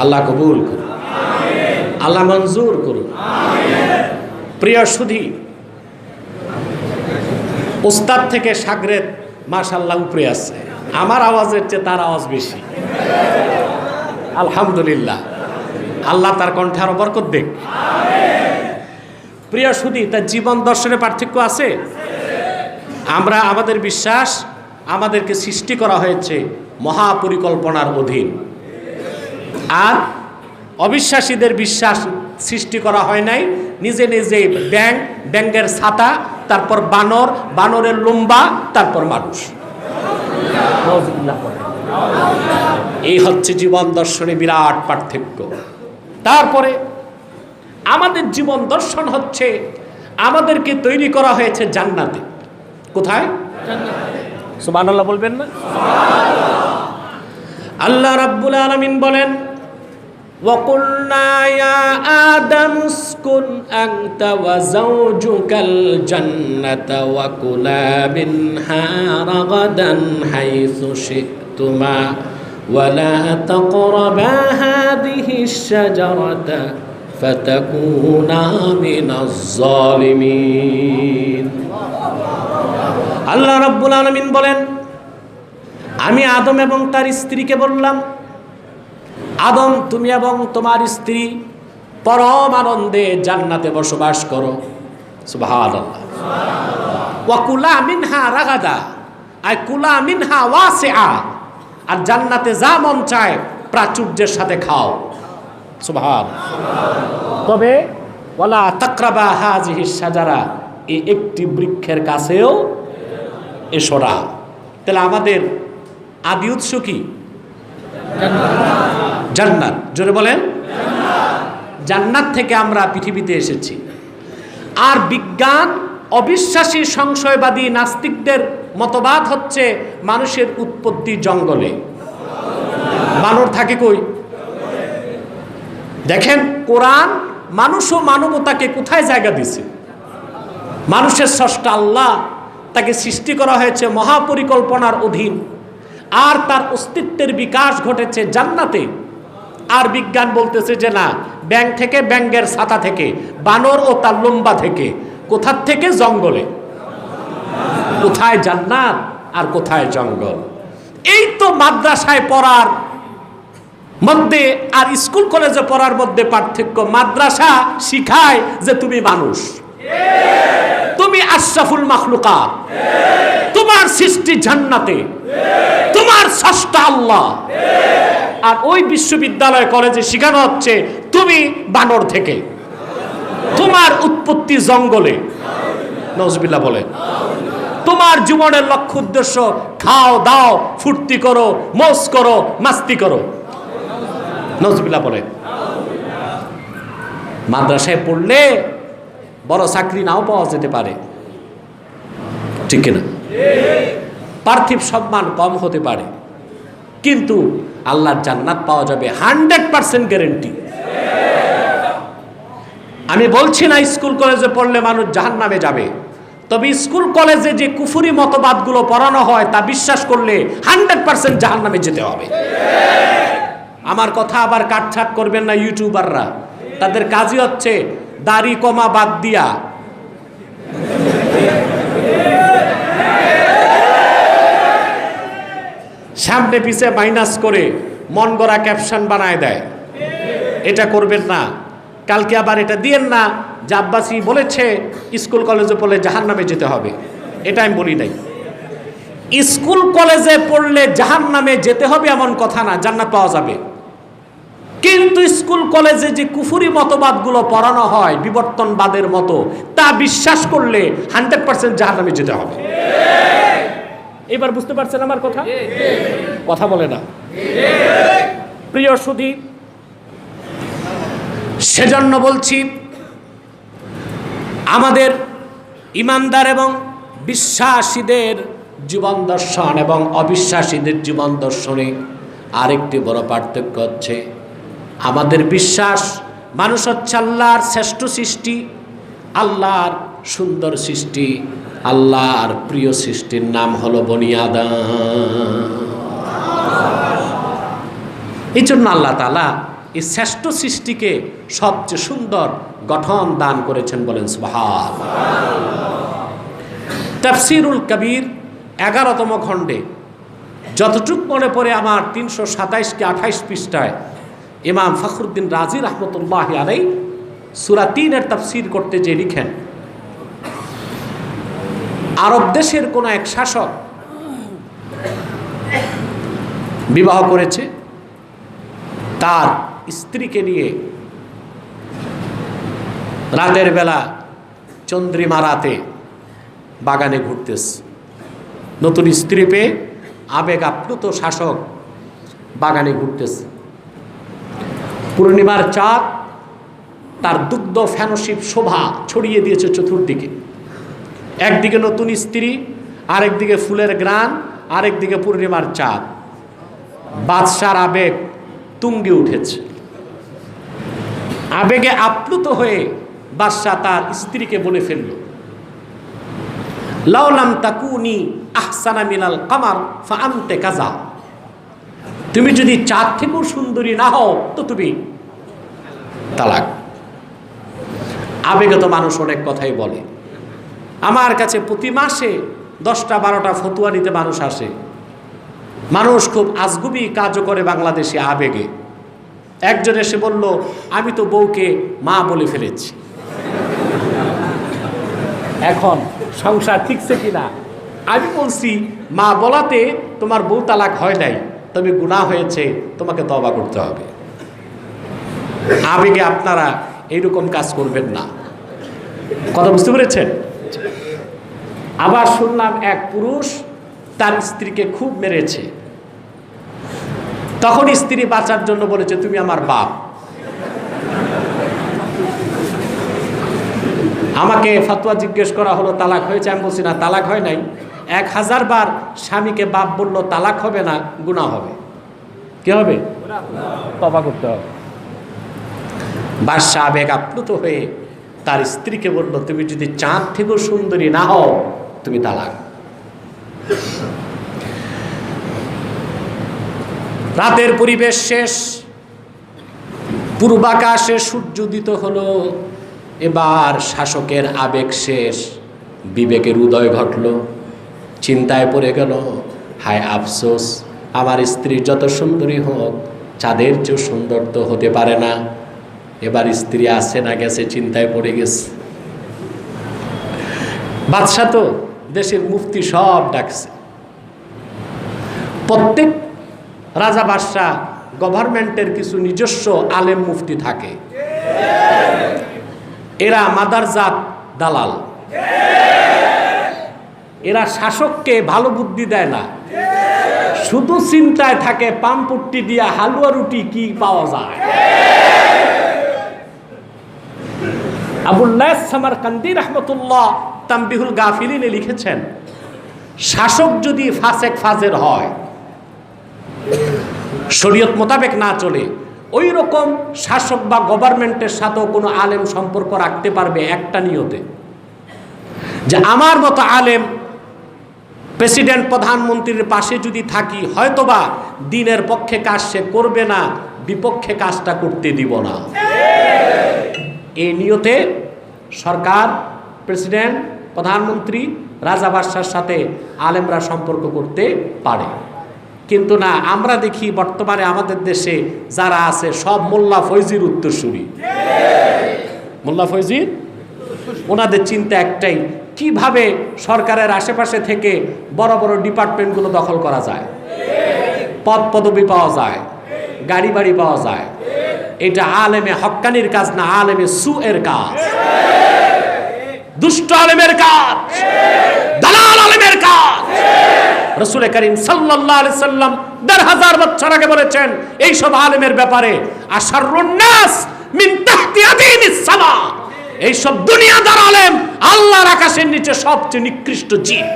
A: আল্লাহ কবুল করুন, আল্লাহ মঞ্জুর করুন। প্রিয় সুধী, উস্তাদ থেকে সাগরেদ মাশাআল্লাহ উপরে আছে। আমার আওয়াজের চেয়ে তার আওয়াজ বেশি। আলহামদুলিল্লাহ, আল্লাহ তার কণ্ঠে আরো বরকত দেখ। প্রিয় সুধী, তার জীবন দর্শনের পার্থক্য আছে। আমরা, আমাদের বিশ্বাস, আমাদেরকে সৃষ্টি করা হয়েছে মহাপরিকল্পনার অধীন। আর অবিশ্বাসীদের বিশ্বাস সৃষ্টি করা হয় নাই নিজে নিজে। ব্যাঙ, ব্যাঙের ছাতা, তারপর বানর, বানরের লম্বা, তারপর মানুষ। এই হচ্ছে জীবন দর্শনে বিরাট পার্থক্য। তারপরে আমাদের জীবন দর্শন হচ্ছে আমাদেরকে তৈরি করা হয়েছে জান্নাতে। কোথায়? সুবহানাল্লাহ বলবেন না? আল্লাহ রাব্বুল আলামিন বলেন, وَقُلْنَا يَا آدَمُ اسْكُنْ أَنْتَ وَزَوْجُكَ الْجَنَّةَ وَكُلَا مِنْهَا رَغَدًا حَيْثُ شِئْتُمَا وَلَا تَقْرَبَا هَذِهِ الشَّجَرَةَ فَتَكُونَا مِنَ الظَّالِمِينَ। আল্লাহ রাব্বুল আলামিন বলেন, আমি আদম এবং তার স্ত্রীকে বললাম, আদম, তুমি এবং তোমার স্ত্রী পরম আনন্দে জান্নাতে বসবাস করো। সুবহানাল্লাহ। ওয়া কুলা মিনহা রাগাদা, আই কুলা মিনহা ওয়াসিআ, আর জান্নাতে যা মন চায় প্রাচুর্যের সাথে খাও। সুবহানাল্লাহ। তবে ওয়ালা তাকরাবা হাযিহি শাজারা, এই একটি বৃক্ষের কাছেও এসো না। তাহলে আমাদের আদি উৎস কি? জান্নাত। জোরে বলেন জান্নাত থেকে আমরা পৃথিবীতে এসেছি। আর বিজ্ঞান অবিশ্বাসী সংশয়বাদী নাস্তিকদের মতবাদ হচ্ছে মানুষের উৎপত্তি জঙ্গলে। বানর থাকে কই? দেখেন কোরআন মানুষ ও মানবতাকে কোথায় জায়গা দিছে? মানুষের স্রষ্টা আল্লাহ, তাকে সৃষ্টি করা হয়েছে মহাপরিকল্পনার অধীন, আর তার অস্তিত্বের বিকাশ ঘটেছে জান্নাতে। আর বিজ্ঞান বলতেছে যে না, ব্যাঙ থেকে, ব্যাঙের ছাতা থেকে, বানর ও তার লম্বা থেকে, কোথার থেকে? জঙ্গলে। কোথায় জান্নাত আর কোথায় জঙ্গল? এই তো মাদ্রাসায় পড়ার মধ্যে আর স্কুল কলেজে পড়ার মধ্যে পার্থক্য। মাদ্রাসা শিখায় যে তুমি মানুষ, তুমি আশরাফুল মাখলুকাত, তোমার সৃষ্টি জান্নাতে, তোমার স্রষ্টা আল্লাহ। আর ওই বিশ্ববিদ্যালয় কলেজে শেখানো হচ্ছে তুমি বানর থেকে, তোমার উৎপত্তি জঙ্গলে। নজবিল্লাহ বলে। তোমার জীবনের লক্ষ্য উদ্দেশ্য খাও দাও, ফুর্তি করো, মৌজ করো, মাস্তি করো। নজবিল্লাহ বলে। মাদ্রাসায় পড়লে বড় চাকরি নাও পাওয়া যেতে পারে, ঠিক কিনা? পার্থিব সম্মান কম হতে পারে, কিন্তু আল্লাহর জান্নাত পাওয়া যাবে 100% গ্যারান্টি। আমি বলছি না স্কুল কলেজে পড়লে মানুষ জাহান্নামে যাবে, তবে স্কুল কলেজে যে কুফরি মতবাদগুলো পড়ানো হয় তা বিশ্বাস করলে 100% জাহান্নামে যেতে হবে। আমার কথা আবার কাটছাট করবেন না ইউটিউবাররা, তাদের কাজই হচ্ছে দাড়ি কমা বাদ দিয়া সামনে পিছে মাইনাস করে মন গড়া ক্যাপশন বানায় দেয়। এটা করবেন না। কালকে আবার এটা দিয়েন না যে আব্বাসি বলেছে স্কুল কলেজে পড়লে জাহান্নামে যেতে হবে। এটা আমি বলি নাই। স্কুল কলেজে পড়লে জাহান্নামে যেতে হবে এমন কথা না, জান্নাত পাওয়া যাবে। কিন্তু স্কুল কলেজে যে কুফরি মতবাদগুলো পড়ানো হয় বিবর্তনবাদের মতো, তা বিশ্বাস করলে 100% জাহান্নামে যেতে হবে। এবার বুঝতে পারছেন আমার কথা? কথা বলে না। প্রিয় সুধী, সেজন্য বলছি আমাদের ইমানদার এবং বিশ্বাসীদের জীবন দর্শন এবং অবিশ্বাসীদের জীবন দর্শনে আরেকটি বড় পার্থক্য হচ্ছে, আমাদের বিশ্বাস মানুষ হচ্ছে আল্লাহর শ্রেষ্ঠ সৃষ্টি, আল্লাহর সুন্দর সৃষ্টি, আল্লাহর প্রিয় সৃষ্টির নাম হলো বনি আদম। এই জন্য আল্লাহ তাআলা এই শ্রেষ্ঠ সৃষ্টিকে সবচেয়ে সুন্দর গঠন দান করেছেন, বলেন সুবহানাল্লাহ। তাফসীরুল কবির 11তম খণ্ডে যতটুক মনে পড়ে আমার 327 কি 28 পৃষ্ঠায় ইমাম ফখরুদ্দিন রাজি রহমতুল্লাহি আলাইহি সূরা 3-এর তাফসীর করতে যে লিখেন, আরব দেশের কোন এক শাসক বিবাহ করেছে, তার স্ত্রীকে নিয়ে রাতের বেলা চন্দ্রিমা রাতে বাগানে ঘুরতেছে। নতুন স্ত্রী পেয়ে আবেগ আপ্লুত শাসক বাগানে ঘুরতেছে। পূর্ণিমার চাঁদ তার দুগ্ধ ফেনশিপ শোভা ছড়িয়ে দিয়েছে চতুর্দিকে। একদিকে নতুন স্ত্রী, আরেকদিকে ফুলের গ্রান, আরেকদিকে পূর্ণিমার চাঁদ। বাদশার আবেগ তুঙ্গে উঠেছে। আবেগে আপ্লুত হয়ে বাদশা তার স্ত্রীকে বলে ফেলল, লাউলাম তাকুনি আহসানা মিনাল কামার ফাআনতে কাজা। তুমি যদি চাঁদ থেকেও সুন্দরী না হও তো তুমি তালাক। আবেগত মানুষ অনেক কথাই বলে। আমার কাছে প্রতি মাসে 10টা-12টা ফতুয়া নিতে মানুষ আসে। মানুষ খুব আজগুবি কাজও করে বাংলাদেশে আবেগে। একজন এসে বলল, আমি তো বউকে মা বলে ফেলেছি, এখন সংসার ঠিকছে কিনা। আমি বলছি, মা বলাতে তোমার বউ তালাক হয় নাই, তবে গুনাহ হয়েছে, তোমাকে তওবা করতে হবে। আবেগে আপনারা এইরকম কাজ করবেন না। কথা বুঝতে পেরেছেন? আবার শুনলাম এক পুরুষ তার স্ত্রীকে খুব মেরেছে, তখন স্ত্রী বাঁচার জন্য বলেছে তুমি আমার বাপ। আমাকে ফতোয়া জিজ্ঞেস করা হলো তালাক হয়েছে, আমি বলছি না তালাক হয় নাই। 1000 বার স্বামীকে বাপ বললো তালাক হবে না, গুনাহ হবে। কি হবে? তওবা করতে হবে। বাদশা আবেগ আপ্লুত হয়ে তার স্ত্রীকে বলল তুমি যদি চাঁদ থেকেও সুন্দরী না হও তুমি তালাক। রাতের পরিবেশ শেষ, পূর্বাকাশে সূর্য উদিত হলো। এবার শাসকের আবেগ শেষ, বিবেকের উদয় ঘটল, চিন্তায় পড়ে গেল, হায় আফসোস, আমার স্ত্রী যত সুন্দরী হোক চাঁদের চেয়েও সুন্দর তো হতে পারে না। এবার স্ত্রী আসে না গেছে, চিন্তায় পড়ে গেছে। বাদশা তো দেশের মুফতি সব ডাকছে, প্রত্যেক রাজা বাদশাহ গভর্নমেন্টের কিছু নিজস্ব আলেম মুফতি থাকে, এরা মাদারজাত দালাল, এরা শাসককে ভালো বুদ্ধি দেয় না, শুধু চিন্তায় থাকে পামপুট্টি দিয়া হালুয়া রুটি কি পাওয়া যায়। আবুল্লাহ সামারকান্দি রাহমাতুল্লাহ তামবিহুল গাফিলিনে লিখেছেন, শাসক যদি ফাসেক ফাজের হয়, শরীয়ত মোতাবেক না চলে, ওই রকম শাসক বা গভর্নমেন্টের সাথেও কোনো আলেম সম্পর্ক রাখতে পারবে একটা নিয়তে, যে আমার মতো আলেম প্রেসিডেন্ট প্রধানমন্ত্রীর পাশে যদি থাকি হয়তোবা দিনের পক্ষে কাজ সে করবে না, বিপক্ষে কাজটা করতে দিব না। এই নিয়তে সরকার, প্রেসিডেন্ট, প্রধানমন্ত্রী, রাজা বাদশার সাথে আলেমরা সম্পর্ক করতে পারে। কিন্তু না, আমরা দেখি বর্তমানে আমাদের দেশে যারা আছে সব মোল্লা ফৈজির উত্তরসূরি। মোল্লা ফৈজির, ওনাদের চিন্তা একটাই, কিভাবে সরকারের আশেপাশে থেকে বড় বড় ডিপার্টমেন্টগুলো দখল করা যায়, পদ পদবি পাওয়া যায়, গাড়ি বাড়ি পাওয়া যায়। এটা আলেমে হক্কানির কাজ না, আলেমে সুয়ের কাজ, দুষ্ট আলেমের কাজ, দালাল আলেমের কাজ। রাসূল করিম সাল্লাল্লাহু আলাইহি সাল্লাম ১০০০ বছর আগে বলেছেন এইসব আলেমের ব্যাপারে, আশারুন নাস মিন তাহতি আদিমিস সামা, এইসব দুনিয়াদার আলেম আল্লাহর আকাশের নিচে সবচেয়ে নিকৃষ্ট জীব।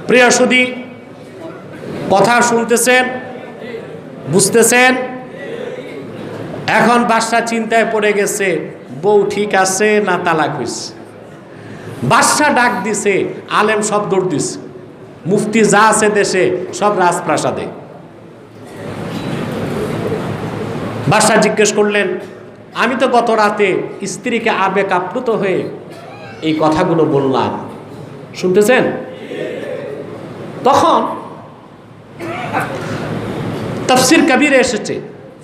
A: প্রিয় সুধী, কথা শুনতেছেন, বুঝতেছেন? এখন বাদশা চিন্তায় পড়ে গেছে, বউ ঠিক আছে না তালাক হইছে। বাদশা ডাক দিছে, আলেম সব দৌড় দিছে, মুফতি যা আছে দেশে সব রাজপ্রাসাদে। বাদশা জিজ্ঞেস করলেন, আমি তো গত রাতে স্ত্রীকে আবেগ আপ্লুত হয়ে এই কথাগুলো বললাম, শুনতেছেন? তখন তাফসীর কবিরে এসেছে,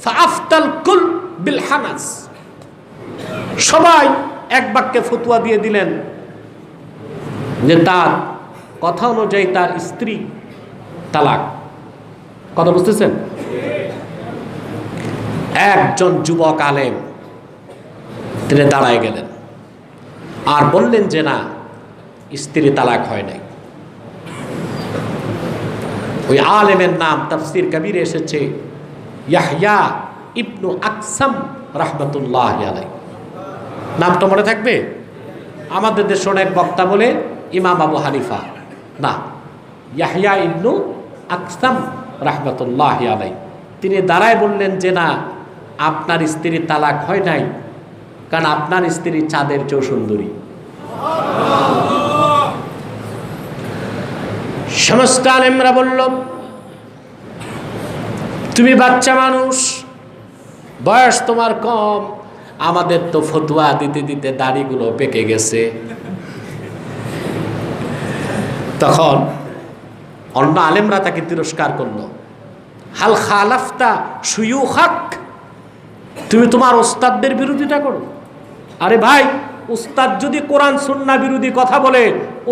A: ফাআফতাল কুল বিল হানাস, সবাই এক বাক্যে ফতোয়া দিয়ে দিলেন যে তার কথা অনুযায়ী তার স্ত্রী তালাক। কথা বুঝতেছেন? একজন যুবক আলেম তিনি দাঁড়ায় গেলেন আর বললেন যে না, স্ত্রী তালাক হয় নাই। ওই আলেমের নাম তাফসীর কবিরে এসেছে ইয়াহইয়া ইবনু আকসাম রাহমাতুল্লাহি আলাইহি। নামটা মনে থাকবে? আমাদের দেশে অনেক বক্তা বলে ইমাম আবু হানিফা, না, ইয়াহইয়া ইবনু আকসাম রাহমাতুল্লাহি আলাইহি। তিনি দাঁড়ায় বললেন যে না, আপনার স্ত্রী তালাক হয় নাই, কারণ আপনার স্ত্রী চাঁদের চেয়েও সুন্দরী। সমস্ত আলেমরা বলল, তুমি বাচ্চা মানুষ, বয়স তোমার কম, আমাদের তো ফতোয়া দিতে দিতে দাড়িগুলো পেকে গেছে। তখন অন্য আলেমরা তাকে তিরস্কার করল, হাল খালাফতা শুয়ুখাক, তুমি তোমার উস্তাদদের বিরোধিতা করো। আরে ভাই, উস্তাদ যদি কোরআন সুন্নাহ বিরোধী কথা বলে,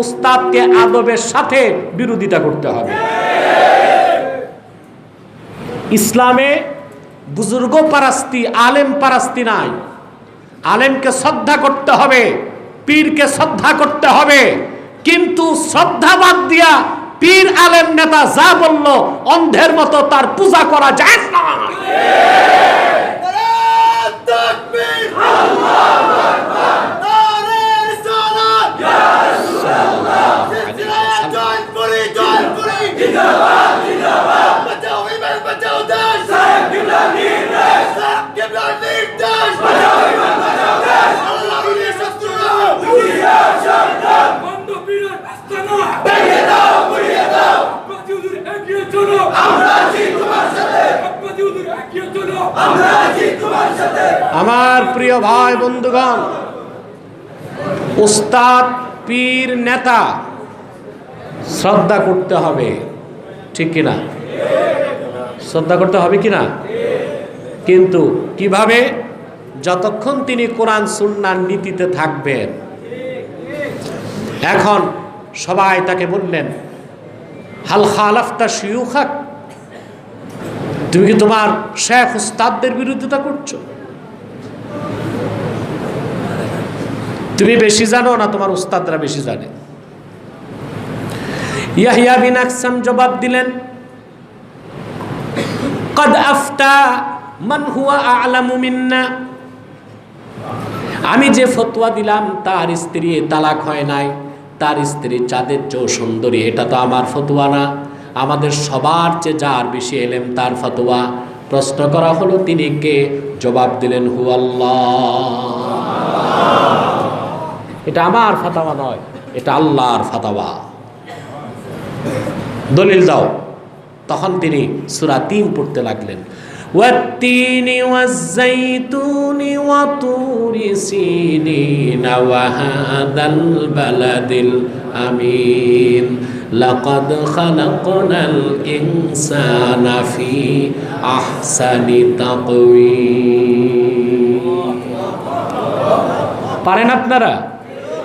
A: উস্তাদকে আদবের সাথে বিরোধিতা করতে হবে। ইসলামে বুজুর্গ পারাস্তি, আলেম পারাস্তি নাই। আলেমকে শ্রদ্ধা করতে হবে, পীরকে শ্রদ্ধা করতে হবে, কিন্তু শ্রদ্ধা বাদ দিয়া পীর আলেম নেতা যা বলল অন্ধের মতো তার পূজা করা যায় না। আমার প্রিয় ভাই বন্ধুগণ, উস্তাদ পীর নেতা শ্রদ্ধা করতে হবে, ঠিক কিনা? শ্রদ্ধা করতে হবে কিনা? কিন্তু কিভাবে? যতক্ষণ তিনি কোরআন সুন্নাহর নীতিতে থাকবেন। এখন সবাই তাকে বললেন, হাল খালাফতা শুয়ুখাক, তুমি কি তোমার শেখ উস্তাদদের বিরোধিতা করছো? তুমি বেশি জানো না তোমার উস্তাদরা বেশি জানে? ইয়াহইয়া বিন আকসাম জবাব দিলেন, কদ আফতা মান হুয়া আ'লামু মিন্না, আমি যে ফতোয়া দিলাম তার স্ত্রী তালাক হয় নাই, তার স্ত্রী চাঁদের চেয়েও সুন্দরী, এটা তো আমার ফতোয়া না, আমাদের সবার চেয়ে যার বেশি এলেম তার ফতোয়া। প্রশ্ন করা হলো তিনি কে? জবাব দিলেন হু আল্লাহ। এটা আমার ফতোয়া নয়, এটা আল্লাহর ফতোয়া, দলিল দাও। তখন তিনি সূরা ৩ পড়তে লাগলেন, ওয়াত-তিনি ওয়াজ-যাইতুনি ওয়া তুরি সিনিনা ওয়া হাদাল বালাদিল আমিন লাকাদ খালাকনাল ইনসানা ফি আহসানি তাকওয়িম। পারেন আপনারা?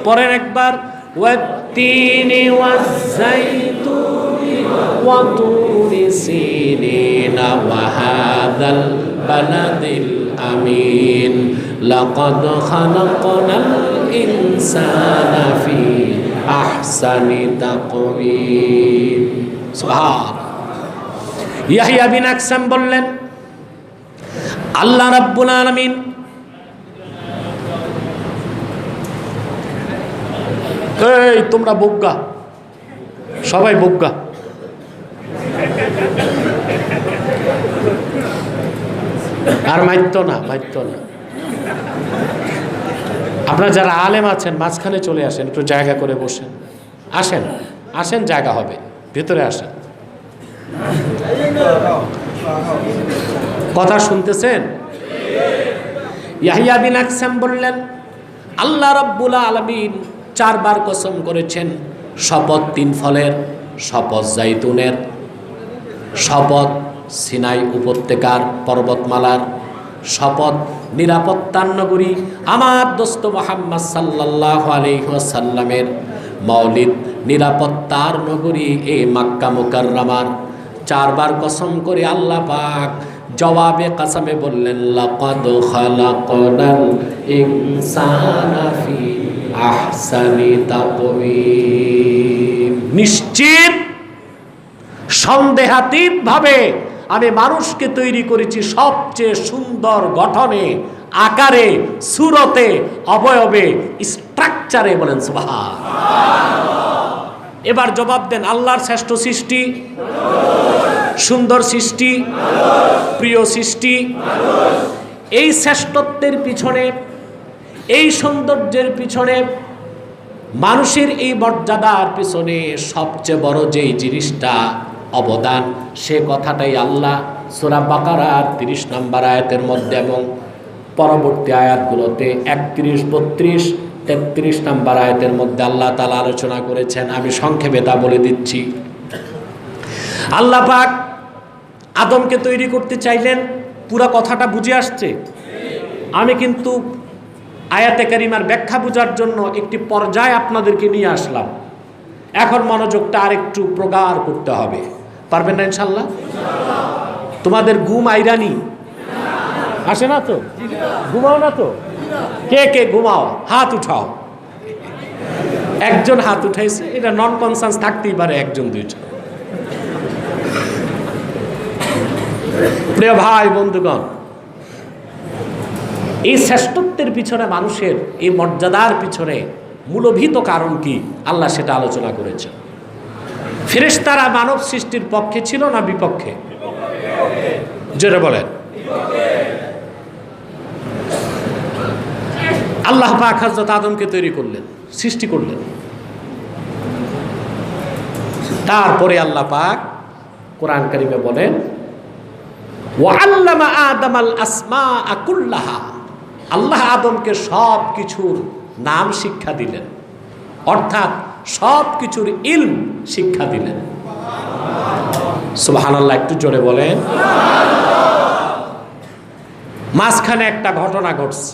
A: পড়েন একবার, ওয়াত-তিনি ওয়াজ-যাইতুনি ওয়া তুরি সিনিনা ওয়া হাদাল বালাদিল আমিন লাকাদ খালাকনাল ইনসানা ফি আহসানি তাকওয়িম। সুবহানাল্লাহ। ইয়াহইয়া বিন আকসাম বললেন, আল্লাহ রাব্বুল আলামিন এই তোমরা বোগ্গা, সবাই বোগ্গা, আর মাইতো না, মাইতো না। আপনারা যারা আলেম আছেন মাঝখানে চলে আসেন, একটু জায়গা করে বসেন। আসেন আসেন, জায়গা হবে, ভেতরে আসেন। কথা শুনতেছেন? ইয়াহইয়া বিন আকসাম বললেন, আল্লাহ রাব্বুল আলামিন 4 বার কসম করেছেন। শপথ 3 ফলের, শপথ জাইতুনের, শপথ সিনাই উপত্যকার পর্বতমালার, শপথ নিরাপত্তার নগরী আমার দোস্ত মুহাম্মদ সাল্লাল্লাহু আলাইহি ওয়াসাল্লামের মৌলিদ নিরাপত্তার নগরী এই মক্কা মুকাররমার। 4 বার কসম করে আল্লাহ পাক জবাবে কসমে বললেন, লাকাদ খালাকনাল ইনসানা ফি আহসানি তাকওয়িম। নিশ্চিত সন্দেহাতীত ভাবে আমি মানুষকে তৈরি করেছি সবচেয়ে সুন্দর গঠনে, আকারে, সুরতে, অবয়বে, স্ট্রাকচারে। বলেন সুবহানাল্লাহ। এবার জবাব দেন, আল্লাহর শ্রেষ্ঠ সৃষ্টি, সুন্দর সৃষ্টি, প্রিয় সৃষ্টি, এই শ্রেষ্ঠত্বের পিছনে, এই সৌন্দর্যের পিছনে, মানুষের এই মর্যাদার পিছনে সবচেয়ে বড় যেই জিনিসটা অবদান, সে কথাটাই আল্লাহ সূরা বাকারার 30 নম্বর আয়াতের মধ্যে এবং পরবর্তী আয়াতগুলোতে 31, 32, 33 নম্বর আয়াতের মধ্যে আল্লাহ তাআলা আলোচনা করেছেন। আমি সংক্ষেপে তা বলে দিচ্ছি। আল্লাহ পাক আদমকে তৈরি করতে চাইলেন। পুরা কথাটা বুঝে আসছে? আমি কিন্তু আয়াতে কারিমার ব্যাখ্যা বোঝার জন্য একটি পর্যায়ে আপনাদেরকে নিয়ে আসলাম। এখন মনোযোগটা আরেকটু প্রগাঢ় করতে হবে। পারবেন না ইনশাল্লাহ? তোমাদের ঘুম আইরানি আসে না তো? ঘুমাও না তো? কে কে ঘুমাও? হাত উঠাও। একজন হাত উঠাইছে, এটা নন কনসাস থাকতেই পারে, একজন দুইজন। প্রিয় ভাই বন্ধুগণ, এই শ্রেষ্ঠত্বের পিছনে, মানুষের এই মর্যাদার পিছনে মূলভূত কারণ কি, আল্লাহ সেটা আলোচনা করেছেন। ফেরেশতারা মানব সৃষ্টির পক্ষে ছিল না বিপক্ষে? জোরে বলেন। আল্লাহ পাক হযরত আদমকে তৈরি করলেন, সৃষ্টি করলেন। তারপরে আল্লাহ পাক কোরআন কারিমে বলেন, ওয়াল্লামা আদামাল আসমাআ কুল্লাহা, আল্লাহ আদমকে সব কিছুর নাম শিক্ষা দিলেন, অর্থাৎ সব কিছুর ইলম শিক্ষা দিলেন। সুবহানাল্লাহ, একটু জোরে বলেন। মাঝখানে একটা ঘটনা ঘটছে,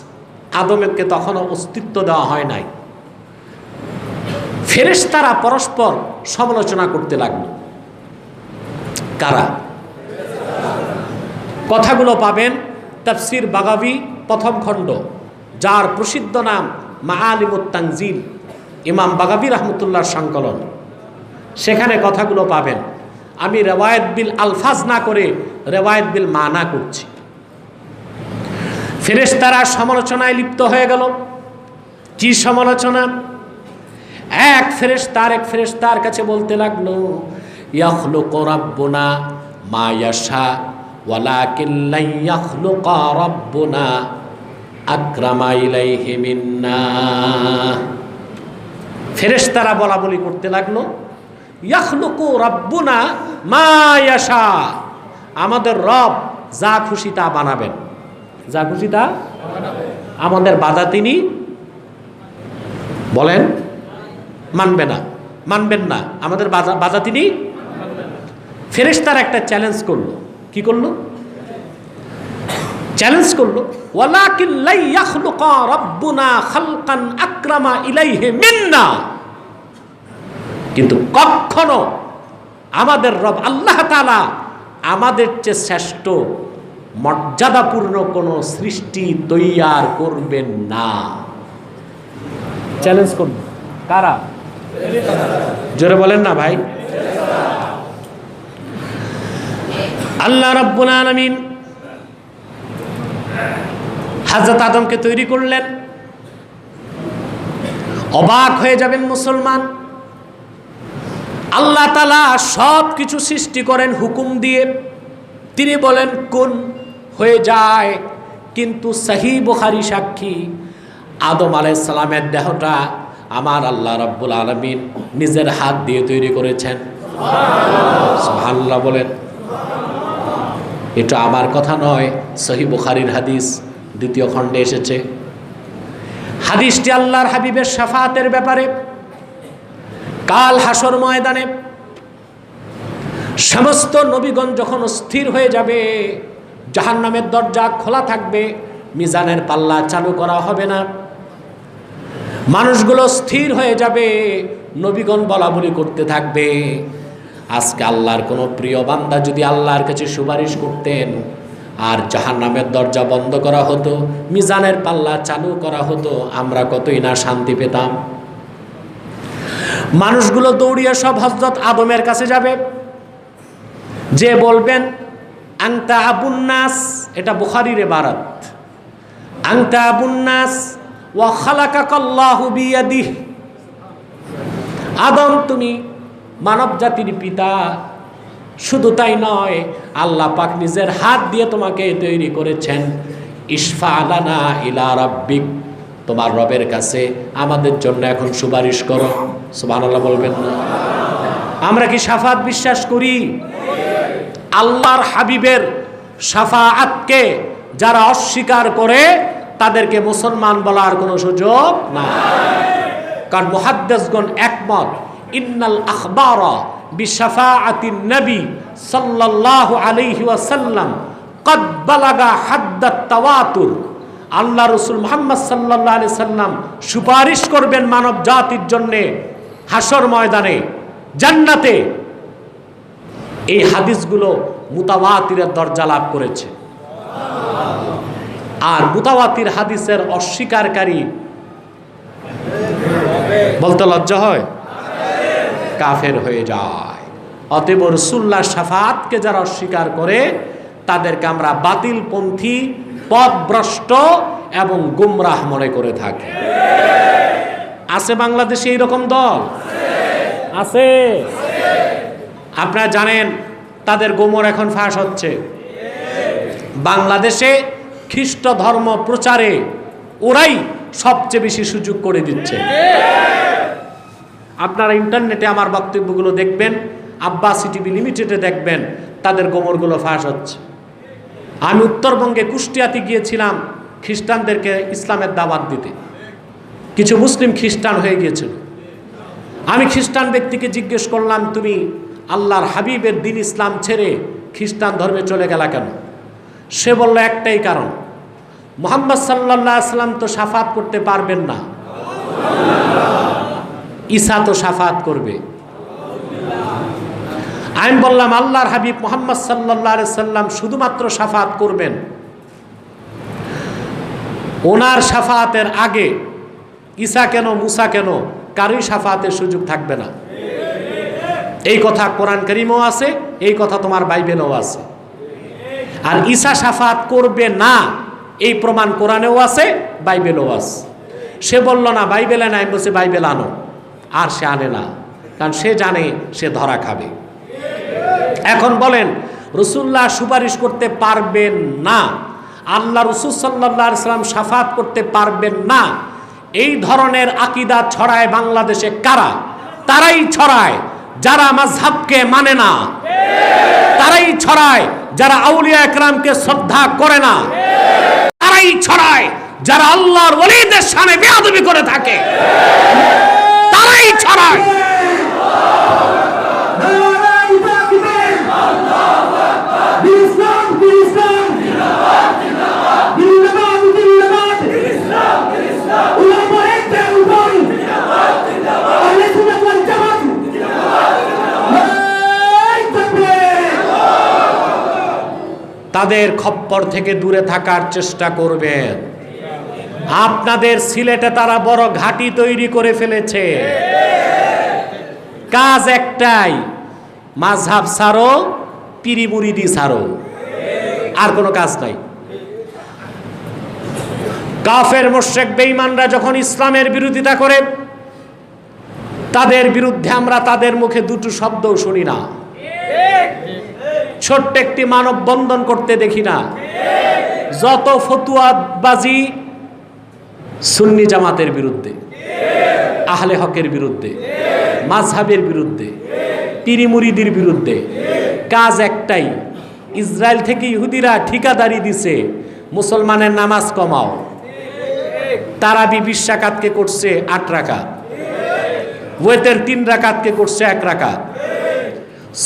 A: আদমকে তখনও অস্তিত্ব দেওয়া হয় নাই। ফেরেশতারা পরস্পর সমালোচনা করতে লাগলো। কারা? কথাগুলো পাবেন তাফসির বাগাবী প্রথম খণ্ড, যার প্রসিদ্ধ নাম মাআলিমুত তানজিল, ইমাম বাগাবী রহমতুল্লাহর সংকলন। সেখানে কথাগুলো পাবেন। আমি রেওয়ায়েত বিল আলফাজ না করে রেওয়ায়েত বিল মানা করছি। ফেরেশতারা সমালোচনায় লিপ্ত হয়ে গেল। কি সমালোচনা? এক ফেরেশতা আরেক ফেরেশতার কাছে বলতে লাগলো, ইয়াখলুকু রাব্বুনা মা ইয়াশা ওয়ালাকিন লা ইয়াখলুকা রাব্বুনা আকরামা ইলাইহি মিন্না। ফেরেশতারা বলা বলি করতে লাগলো, ইয়াখলুকু রাব্বুনা মা ইয়াশা, আমাদের রব যা খুশি তা বানাবেন, যা খুশি তা। আমাদের বাধা তিনি বলেন মানবে না, মানবেন না, আমাদের বাধা তিনি। ফেরেশতারা একটা চ্যালেঞ্জ করলো। কি করলো? চ্যালেঞ্জ করলো, ওয়ালাকিন লা ইয়াখলুকা রাব্বুনা খালকান আকরামা ইলাইহি মিন্না, কিন্তু কখনো আমাদের রব আল্লাহ তাআলা আমাদের চেয়ে শ্রেষ্ঠ মর্যাদাপূর্ণ কোন সৃষ্টি তৈয়ার করবেন না। চ্যালেঞ্জ করবে কারা? জোরে বলেন না ভাই। আল্লাহ রাব্বুল আলামিন হযরত আদমকে তৈরি করলেন। অবাক হয়ে যাবেন মুসলমান, আল্লাহ তাআলা সব কিছু সৃষ্টি করেন হুকুম দিয়ে। তিনি বলেন কুন, হয়ে যায়। কিন্তু সহিহ বুখারী সাক্ষী, আদম আলাইহিস সালামের দেহটা আমার আল্লাহ রাব্বুল আলামিন নিজের হাত দিয়ে তৈরি করেছেন। সুবহানাল্লাহ বলেন। এটা আমার কথা নয়, সহিহ বুখারীর হাদিস, দ্বিতীয় খণ্ডে এসেছে। হাদিসটি আল্লাহর হাবিবের শাফাআতের ব্যাপারে। কাল হাসর ময়দানে সমস্ত নবীগণ যখন স্থির হয়ে যাবে, জাহান্নামের দরজা খোলা থাকবে, মিজানের পাল্লা চালু করা হবে না, মানুষগুলো স্থির হয়ে যাবে, নবীগণ বলা বলি করতে থাকবে। আজকে আল্লাহর কোনো প্রিয় বান্দা যদি আল্লাহর কাছে সুপারিশ করতেন আর জাহান্নামের দরজা বন্ধ করা হতো, মিজানের পাল্লা চালু করা হতো, আমরা কতই না শান্তি পেতাম। মানুষগুলো দৌড়িয়ে সব হযরত আদমের কাছে যাবে, যে বলবেন আনতা আবুন নাস, এটা বুখারীর ইবারত, আনতা আবুন নাস ওয়া খালাকাকাল্লাহু বিয়াদিহি, আদম তুমি মানব জাতির পিতা, শুধু তাই নয় আল্লাহ পাক নিজের হাত দিয়ে তোমাকে তৈরি করেছেন। ইশফা লানা ইলা রাব্বিক, তোমার রবের কাছে আমাদের জন্য এখন সুপারিশ করো। সুবহানাল্লাহ বলবেন না? আমরা কি শাফাআত বিশ্বাস করি? আল্লাহর হাবিবের শাফাআতকে যারা অস্বীকার করে তাদেরকে মুসলমান বলার কোনো সুযোগ নাই। কারণ মুহাদ্দিসগণ একমত, ইন্নাল আখবারা বিশাফাআতিন নবী সাল্লাল্লাহু আলাইহি ওয়াসাল্লাম ক্বাদ বালাগা হাদ্দাত তাওয়াতুর। আল্লাহ রাসূল মুহাম্মদ সাল্লাল্লাহু আলাইহি সাল্লাম সুপারিশ করবেন মানব জাতির জন্য হাসর ময়দানে, জান্নাতে। এই হাদিসগুলো মুতাওয়াতিরের দরজা লাভ করেছে। আর মুতাওয়াতির হাদিসের অস্বীকারী বলতে লজ্জা হয়, কাফের হয়ে যায়। অতএব রাসূলুল্লাহ শাফাআতকে যারা অস্বীকার করে তাদেরকে আমরা বাতিলপন্থী, পথভ্রষ্ট এবং গুমরাহ মনে করে থাকি। আছে বাংলাদেশে এইরকম দল আছে। আপনারা জানেন তাদের গোমর এখন ফাঁস হচ্ছে। বাংলাদেশে খ্রিস্ট ধর্ম প্রচারে ওরাই সবচেয়ে বেশি সুযোগ করে দিচ্ছে। আপনারা ইন্টারনেটে আমার বক্তব্যগুলো দেখবেন, আব্বাসী টিভি লিমিটেডে দেখবেন, তাদের গোমরগুলো ফাঁস হচ্ছে। আমি উত্তরবঙ্গে কুষ্টিয়াতে গিয়েছিলাম খ্রিস্টানদেরকে ইসলামের দাওয়াত দিতে। কিছু মুসলিম খ্রিস্টান হয়ে গিয়েছিল। আমি খ্রিস্টান ব্যক্তিকে জিজ্ঞেস করলাম, তুমি আল্লাহর হাবিবের দিন ইসলাম ছেড়ে খ্রিস্টান ধর্মে চলে গেলা কেন? সে বলল, একটাই কারণ, মুহাম্মদ সাল্লাল্লাহু আলাইহি সাল্লাম তো শাফাত করতে পারবেন না, ঈসা তো শাফাত করবে। আমি বললাম, আল্লাহর হাবিব মুহাম্মদ সাল্লাল্লাহু আলাইহি সাল্লাম শুধুমাত্র শাফাত করবেন, ওনার শাফাতের আগে ঈসা কেন, মুসা কেন, কারোই শাফাতের সুযোগ থাকবে না। এই কথা কোরআন কারীমেও আছে, এই কথা তোমার বাইবেলেও আছে। আর ঈসা শাফাত করবে না এই প্রমাণ কোরআনেও আছে, বাইবেলেও আছে। সে বলল না বাইবেলে নাই, বলছে বাইবেল আনো। আর সে আনে না, কারণ সে জানে সে ধরা খাবে। এখন বলেন, রাসূলুল্লাহ সুপারিশ করতে পারবেন না, আল্লাহ রাসূল সাল্লাল্লাহু আলাইহি সাল্লাম শাফাত করতে পারবেন না, এই ধরনের আকীদা ছড়ায় বাংলাদেশে কারা? তারাই ছড়ায় যারা মাযহাবকে মানে না, তারাই ছড়ায় যারা আউলিয়া একরামকে শ্রদ্ধা করে না, তারাই ছড়ায় যারা আল্লাহর ওলিদের শানে বেয়াদবি করে থাকে, তারাই ছড়ায়। তাদের খপ্পর থেকে দূরে থাকার চেষ্টা করবেন। আপনাদের সিলেটে তারা বড় ঘাঁটি তৈরি করে ফেলেছে। কাজ একটাই, মাযহাব ছাড়ো, পীরি মুরিদি ছাড়ো, আর কোনো কাজ নাই। কাফের মুশরিক বেঈমানরা যখন ইসলামের বিরোধিতা করে, তাদের বিরুদ্ধে আমরা তাদের মুখে দুটো শব্দও শুনি না, ছোট্ট একটি মানববন্ধন করতে দেখি না। যত ফতুয়াবাজি সুন্নি জামাতের বিরুদ্ধে, আহলে হকের বিরুদ্ধে, মাযহাবের বিরুদ্ধে, পীরি মুরিদির বিরুদ্ধে। কাজ একটাই, ইসরায়েল থেকে ইহুদিরা ঠিকাদারি দিছে মুসলমানের নামাজ কমাও। তারাবি 20 রাকাতকে করছে 8 রাকাত, ওয়েতের 3 রাকাতকে করছে 1 রাকাত।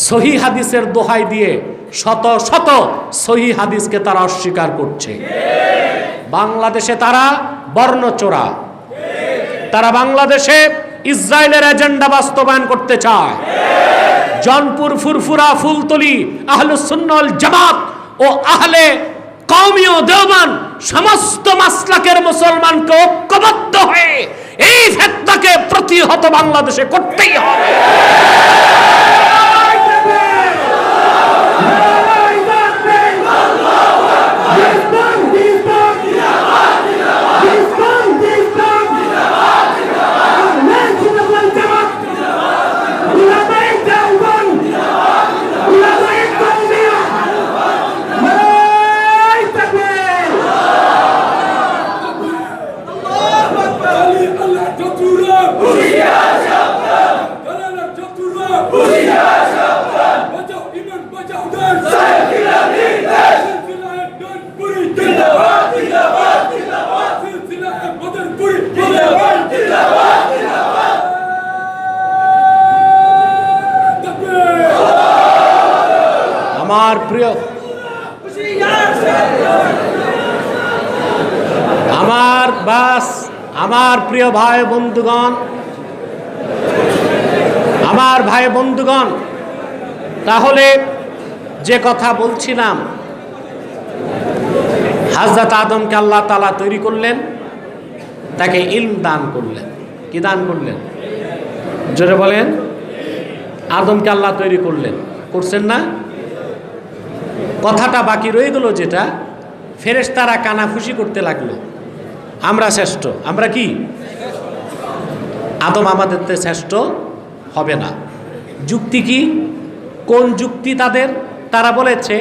A: সহি হাদিসের দোহাই দিয়ে শত শত সহি হাদিসকে তারা অস্বীকার করছে। বাংলাদেশে তারা বর্ণচোরা, তারা বাংলাদেশে ইসরায়েলের এজেন্ডা বাস্তবায়ন করতে চায়। জনপুর, ফুরফুরা, ফুলতলি, আহলুস সুন্নাহ ওয়াল জামাত ও আহলে কওমি ও দেওবন্দ সমস্ত মাসলাকের মুসলমানকে ঐক্যবদ্ধ হয়ে এই ফিতনাকে প্রতিহত বাংলাদেশে করতেই হবে।
C: Buria!
A: প্রিয় আমার প্রিয় ভাই বন্ধুগণ, তাহলে যে কথা বলছিলাম, হযরত আদমকে আল্লাহ তাআলা তৈরি করলেন, তাকে ইলম দান করলেন। কি দান করলেন? জোরে বলেন। আদমকে আল্লাহ তৈরি করছেন না? কথাটা বাকি রয়ে গেল যেটা, ফেরেশতারা কানাফুসি করতে লাগলো, আমরা শ্রেষ্ঠ। আমরা কি? আদম আমাদের থেকে শ্রেষ্ঠ হবে না। যুক্তি কি? কোন যুক্তি তাদের? তারা বলেছে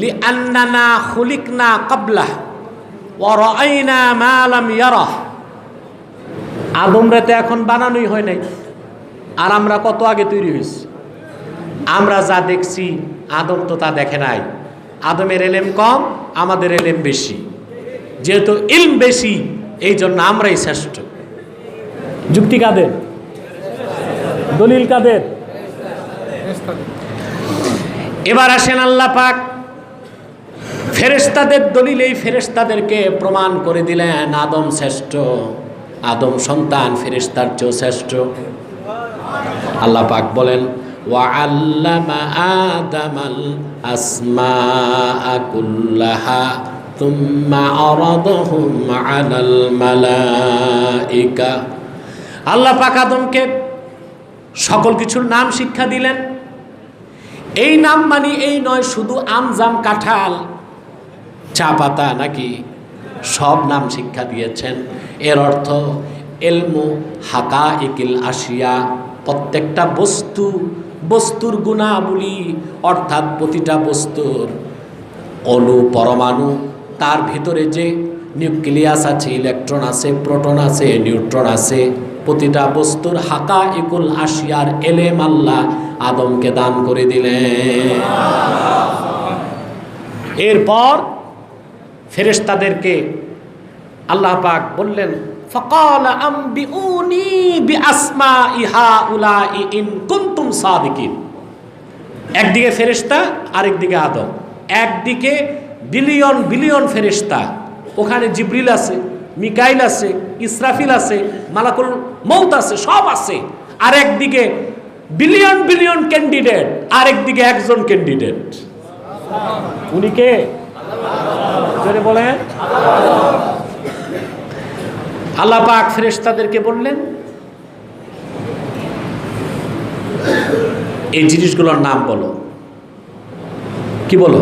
A: লি আন্নানা খুলিকনা ক্বাবলাহ ওয়া রাআইনা মা লাম ইয়ারাহ। আদমরা তো এখন বানানোই হয় নাই, আর আমরা কত আগে তৈরি হয়েছি। আমরা যা দেখছি আদম তো তা দেখে নাই। আদমের এলেম কম, আমাদের এলেম বেশি। যেহেতু ইলম বেশি, এই জন্য আমরাই শ্রেষ্ঠ। যুক্তি কাদের? দলিল কাদের? এবার আসেন আল্লাহ পাক ফেরেশতাদের দলিল। এই ফেরেশতাদেরকে প্রমাণ করে দিলেন আদম শ্রেষ্ঠ, আদম সন্তান ফেরেশতার চেয়েও শ্রেষ্ঠ। আল্লাহ পাক বলেন ওয়া আল্লামা আদামাল আসমাআ কুল্লাহা তুম্মা আরাদাহুম আলাল মালাইকা। আল্লাহ পাক আদমকে সকল কিছুর নাম শিক্ষা দিলেন। এই নাম মানে এই নয় শুধু আম জাম কাঁঠাল চা পাতা নাকি, সব নাম শিক্ষা দিয়েছেন। এর অর্থ ইলমু হাকাইকিল আশিয়া, প্রত্যেকটা বস্তুর গুণাবলী, অর্থাৎ প্রতিটা বস্তুর অণু পরমাণু, তার ভিতরে যে নিউক্লিয়াস আছে, ইলেকট্রন আছে, প্রোটন আছে, নিউট্রন আছে, প্রতিটা বস্তুর হাকাইকুল আশিয়ার এলেম আল্লাহ আদমকে দান করে দিলেন। এরপর ফেরেশতাদেরকে আল্লাহ পাক বললেন ফাকাল আম্বিউনি বিআসমাই হাউলাই ইন কুনতুম সাদিকিন। একদিকে ফেরেশতা, আরেকদিকে আদম। একদিকে বিলিয়ন বিলিয়ন ফেরেশতা, ওখানে জিবরিল আছে, মিকাইল আছে, ইসরাফিল আছে, মালাকুল মউত আছে, সব আছে। আর একদিকে বিলিয়ন বিলিয়ন ক্যান্ডিডেট, আরেকদিকে একজন ক্যান্ডিডেট। উনি কে? জোরে বলেন। আল্লাহ পাক ফেরেশতাদেরকে বললেন এই জিনিসগুলোর নাম বলো। কি বলো?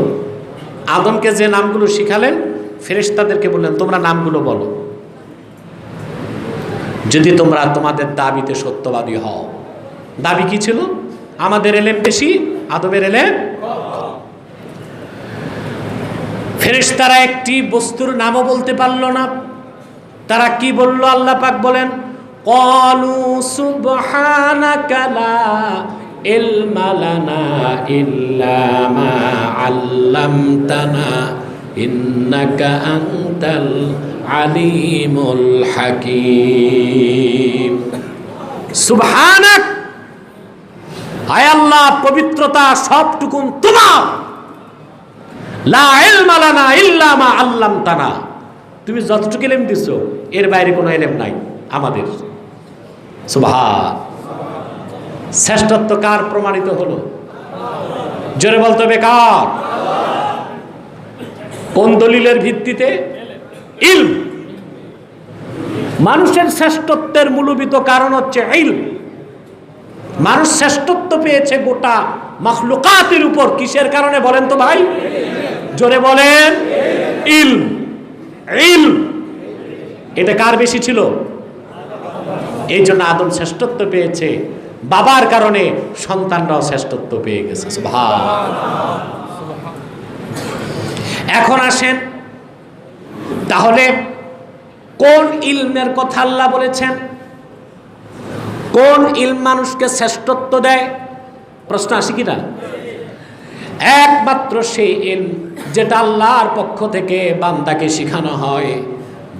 A: আদমকে যে নামগুলো শিখালেন, ফেরেশতাদেরকে বললেন তোমরা নামগুলো বলো, যদি তোমরা তোমাদের দাবিতে সত্যবাদী হও। দাবি কি ছিল? আমাদের এলেম বেশি, আদমের এলেম। ফেরেশতারা একটি বস্তুর নামও বলতে পারলো না। তারা কি বলল? আল্লাহ পাক বলেন ক্বালু সুবহানাকা লা ইলমা লানা ইল্লা মা আল্লামতানা ইন্নাকা আনতাল আলিমুল হাকীম। সুবহানাক, আয় আল্লাহ পবিত্রতা সবটুকুন তোমার। লা ইলমা লানা ইল্লা মা আল্লামতানা, তুমি যতটুকু ইলম দিছো এর বাইরে কোনো ইলম নাই আমাদের। সুবহান। শ্রেষ্ঠত্ব কার প্রমাণিত হলো? জোরে বলতে হবে কার? কোন দলিলের ভিত্তিতে? ইলম। মানুষের শ্রেষ্ঠত্বের মূলভূত কারণ হচ্ছে ইলম। মানুষ শ্রেষ্ঠত্ব পেয়েছে গোটা মাখলুকাতের উপর কিসের কারণে বলেন তো ভাই? জোরে বলেন। ইলম। ইলম এটা কার বেশি ছিল? এই জন্য আদম শ্রেষ্ঠত্ব পেয়েছে, বাবার কারণে সন্তানরাও শ্রেষ্ঠত্ব পেয়ে গেছে। সুবহান। এখন আসেন তাহলে কোন ইলমের কথা আল্লাহ বলেছেন? কোন ইলম মানুষকে শ্রেষ্ঠত্ব দেয়? প্রশ্ন আসে কিনা? একমাত্র সেই ইলম যেটা আল্লাহর পক্ষ থেকে বান্দাকে শেখানো হয়,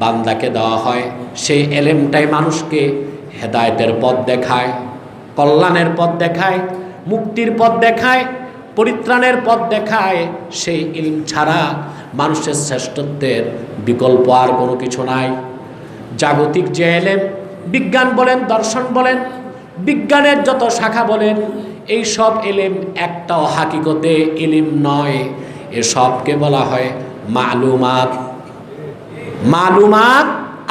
A: বান্দাকে দেওয়া হয়, সেই ইলমটাই মানুষকে হেদায়েতের পথ দেখায়, কল্যাণের পথ দেখায়, মুক্তির পথ দেখায়, পরিত্রাণের পথ দেখায়, সেই ইলম ছাড়া মানুষের শ্রেষ্ঠত্বের বিকল্প আর কোনো কিছু নাই। জাগতিক যে এলেম, বিজ্ঞান বলেন, দর্শন বলেন, বিজ্ঞানের যত শাখা বলেন, এই সব এলেম একটাও হাকিকতে ইলম নয়। এসবকে বলা হয় মালুমাত। মালুমাত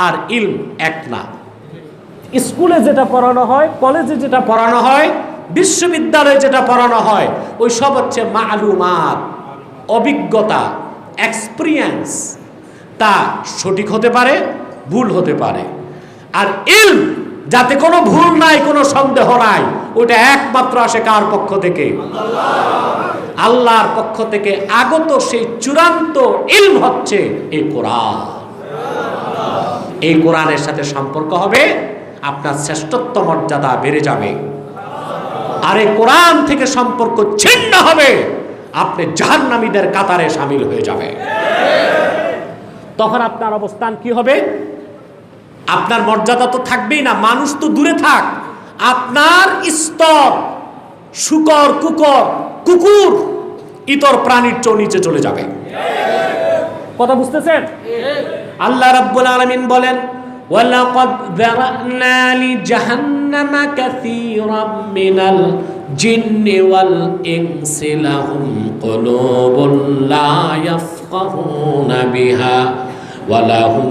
A: আর ইলম এক না। স্কুলে যেটা পড়ানো হয়, কলেজে যেটা পড়ানো হয়, বিশ্ববিদ্যালয়ে যেটা পড়ানো হয়, ওই সব হচ্ছে মালুমাত, অভিজ্ঞতা, এক্সপিরিয়েন্স। তা সঠিক হতে পারে, ভুল হতে পারে। আর ইলম, যাতে কোনো ভুল নাই, কোনো সন্দেহ নাই, ওটা একমাত্র আসে কার পক্ষ থেকে? আল্লাহর পক্ষ থেকে আগত সেই চূড়ান্ত ইলম হচ্ছে এই কোরআন। এই কোরআনের সাথে সম্পর্ক হবে, আপনার শ্রেষ্ঠত্ব মর্যাদা বেড়ে যাবে। আর এই কোরআন থেকে সম্পর্ক ছিন্ন হবে, আপনি জাহান্নামীদের কাতারে শামিল হয়ে যাবে। তখন আপনার অবস্থান কি হবে? আপনার মর্যাদা তো থাকবেই না, মানুষ তো দূরে থাক, আপনার স্তর শুকর, কুকুর, ইতর প্রাণীর চেয়ে নিচে চলে যাবে। কথা বুঝতেছেন? আল্লাহ রাব্বুল আলামিন বলেন, ওয়ালাকাদ যারানা লিজাহান্নামা কাসীরাম মিনাল জিন্নি ওয়াল ইনসি লাহুম কুলুবুন লা ইয়াফকাহুনা বিহা ওয়া লাহুম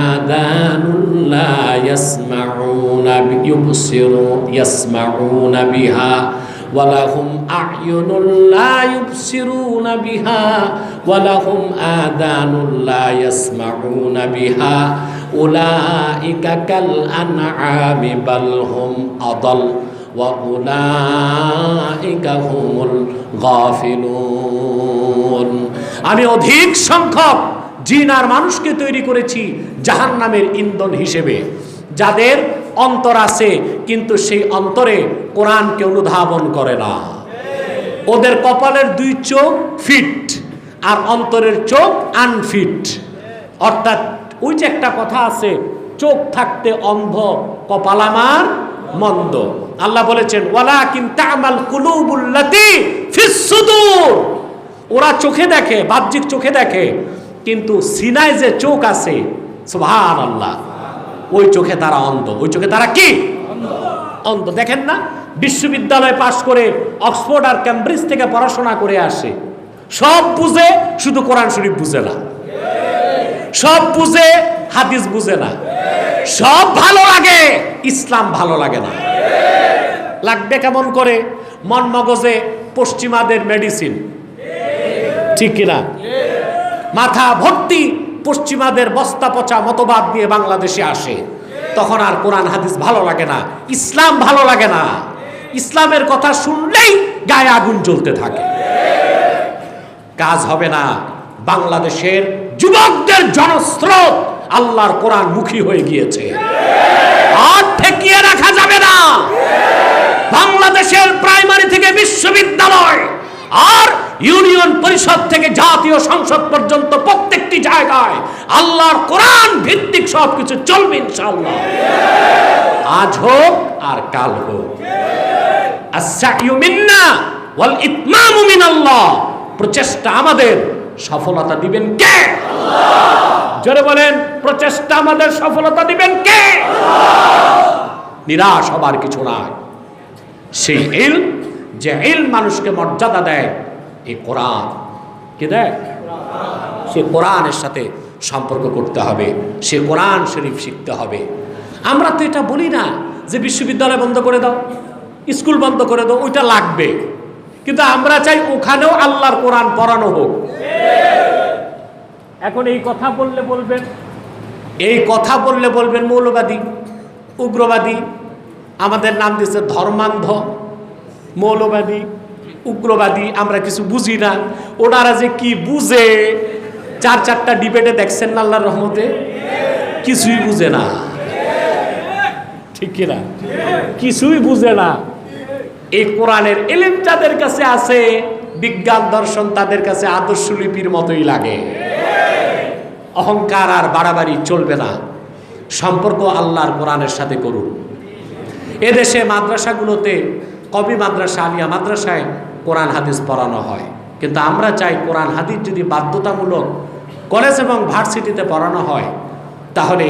A: আযানুন লা ইয়াসমাউনা বিহা ওয়ালাহুম আ'য়ুনুন লা ইউবসিরুনা বিহা ওয়ালাহুম আযানুন লা ইয়াসমাউনা বিহা উলাইকা কাল আনআমি বাল হুম আদাল ওয়া উলাইকা হুমুল গাফিলুন। আমি অধিক সংখ্যক জিন আর মানুষকে তৈরি করেছি জাহান্নামের ইন্ধন হিসেবে, যাদের অন্তর আছে কিন্তু সেই অন্তরে কোরআনকে অনুধাবন করে না। ওদের কপালের 2 চোখ ফিট আর অন্তরের চোখ আনফিট। অর্থাৎ ওই যে একটা কথা আছে, চোখ থাকতে অন্ধ, কপাল আমার মন্দ। আল্লাহ বলেছেন, ওয়ালাকিন তা'মাল কুলুবুল্লাতী ফিস সুদূর। ওরা চোখে দেখে, বাহ্যিক চোখে দেখে, কিন্তু সিনায় যে চোখ আছে, সুবহানাল্লাহ, ওই চোখে তারা অন্ধ। ওই চোখে তারা কি? অন্ধ। দেখেন না, বিশ্ববিদ্যালয় পাশ করে অক্সফোর্ড আর ক্যামব্রিজ থেকে পড়াশোনা করে আসে, সব বুঝে, শুধু কোরআন শরীফ বুঝে না। সব বুঝে, হাদিস বুঝে না। সব ভালো লাগে, ইসলাম ভালো লাগে না। লাগবে কেমন করে? মন মগজে পশ্চিমাদের মেডিসিন, ঠিক কিনা? মাথা ভর্তি পশ্চিমাদের বস্তা পচা মতবাদ দিয়ে বাংলাদেশে আসে, তখন আর কোরআন হাদিস ভালো লাগে না, ইসলাম ভালো লাগে না। ইসলামের কথা শুনলেই গায়ে আগুন জ্বলতে থাকে। কাজ হবে না। বাংলাদেশের যুবকদের জনস্রোত আল্লাহর কোরআন মুখী হয়ে গিয়েছে, আর ঠেকিয়ে রাখা যাবে না। বাংলাদেশের প্রাইমারি থেকে বিশ্ববিদ্যালয় আর ইউনিয়ন পরিষদ থেকে জাতীয় সংসদ পর্যন্ত প্রত্যেকটি জায়গায় আল্লাহর কোরআন ভিত্তিক সবকিছু চলবে ইনশাআল্লাহ। আজ হোক আর কাল হোক। আস-সা'য়ু মিন্না ওয়াল ইতমামু মিনাল্লাহ। প্রচেষ্টা আমাদের, সফলতা দিবেন কে? আল্লাহ। জোরে বলেন, প্রচেষ্টা আমাদের, সফলতা দিবেন কে? আল্লাহ। নিরাশ হবার কিছু নাই। সেই ইলম, যে ইলম মানুষকে মর্যাদা দেয়, এই কোরআন কি দেয়? সে কোরআনের সাথে সম্পর্ক করতে হবে, সে কোরআন শরীফ শিখতে হবে। আমরা তো এটা বলি না যে বিশ্ববিদ্যালয় বন্ধ করে দাও, স্কুল বন্ধ করে দাও, ওইটা লাগবে, কিন্তু আমরা চাই ওখানেও আল্লাহর কোরআন পড়ানো হোক। এখন এই কথা বললে বলবেন মৌলবাদী, উগ্রবাদী। আমাদের নাম দিয়েছে ধর্মান্ধ, মৌলবাদী, উগ্রবাদী। আমরা কিছু বুঝি না। ওনারা যে কি বুঝে, 4-4টা ডিবেটে দেখছেন না আল্লাহর রহমতে, কিছুই বুঝে না, ঠিক কিনা? কিছুই বুঝে না। এই কোরআনের ইলম যাদের কাছে আছে, বিজ্ঞান দর্শন তাদের কাছে আদর্শলিপির মতোই লাগে। অহংকার আর বাড়াবাড়ি চলবে না। সম্পর্ক আল্লাহর কোরআনের সাথে করুন। এদেশে মাদ্রাসাগুলোতে, কবি মাদ্রাসা, আলিয়া মাদ্রাসায় কোরআন হাদিস পড়ানো হয়, কিন্তু আমরা চাই কোরআন হাদিস যদি বাধ্যতামূলক কলেজ এবং ভার্সিটিতে পড়ানো হয়, তাহলে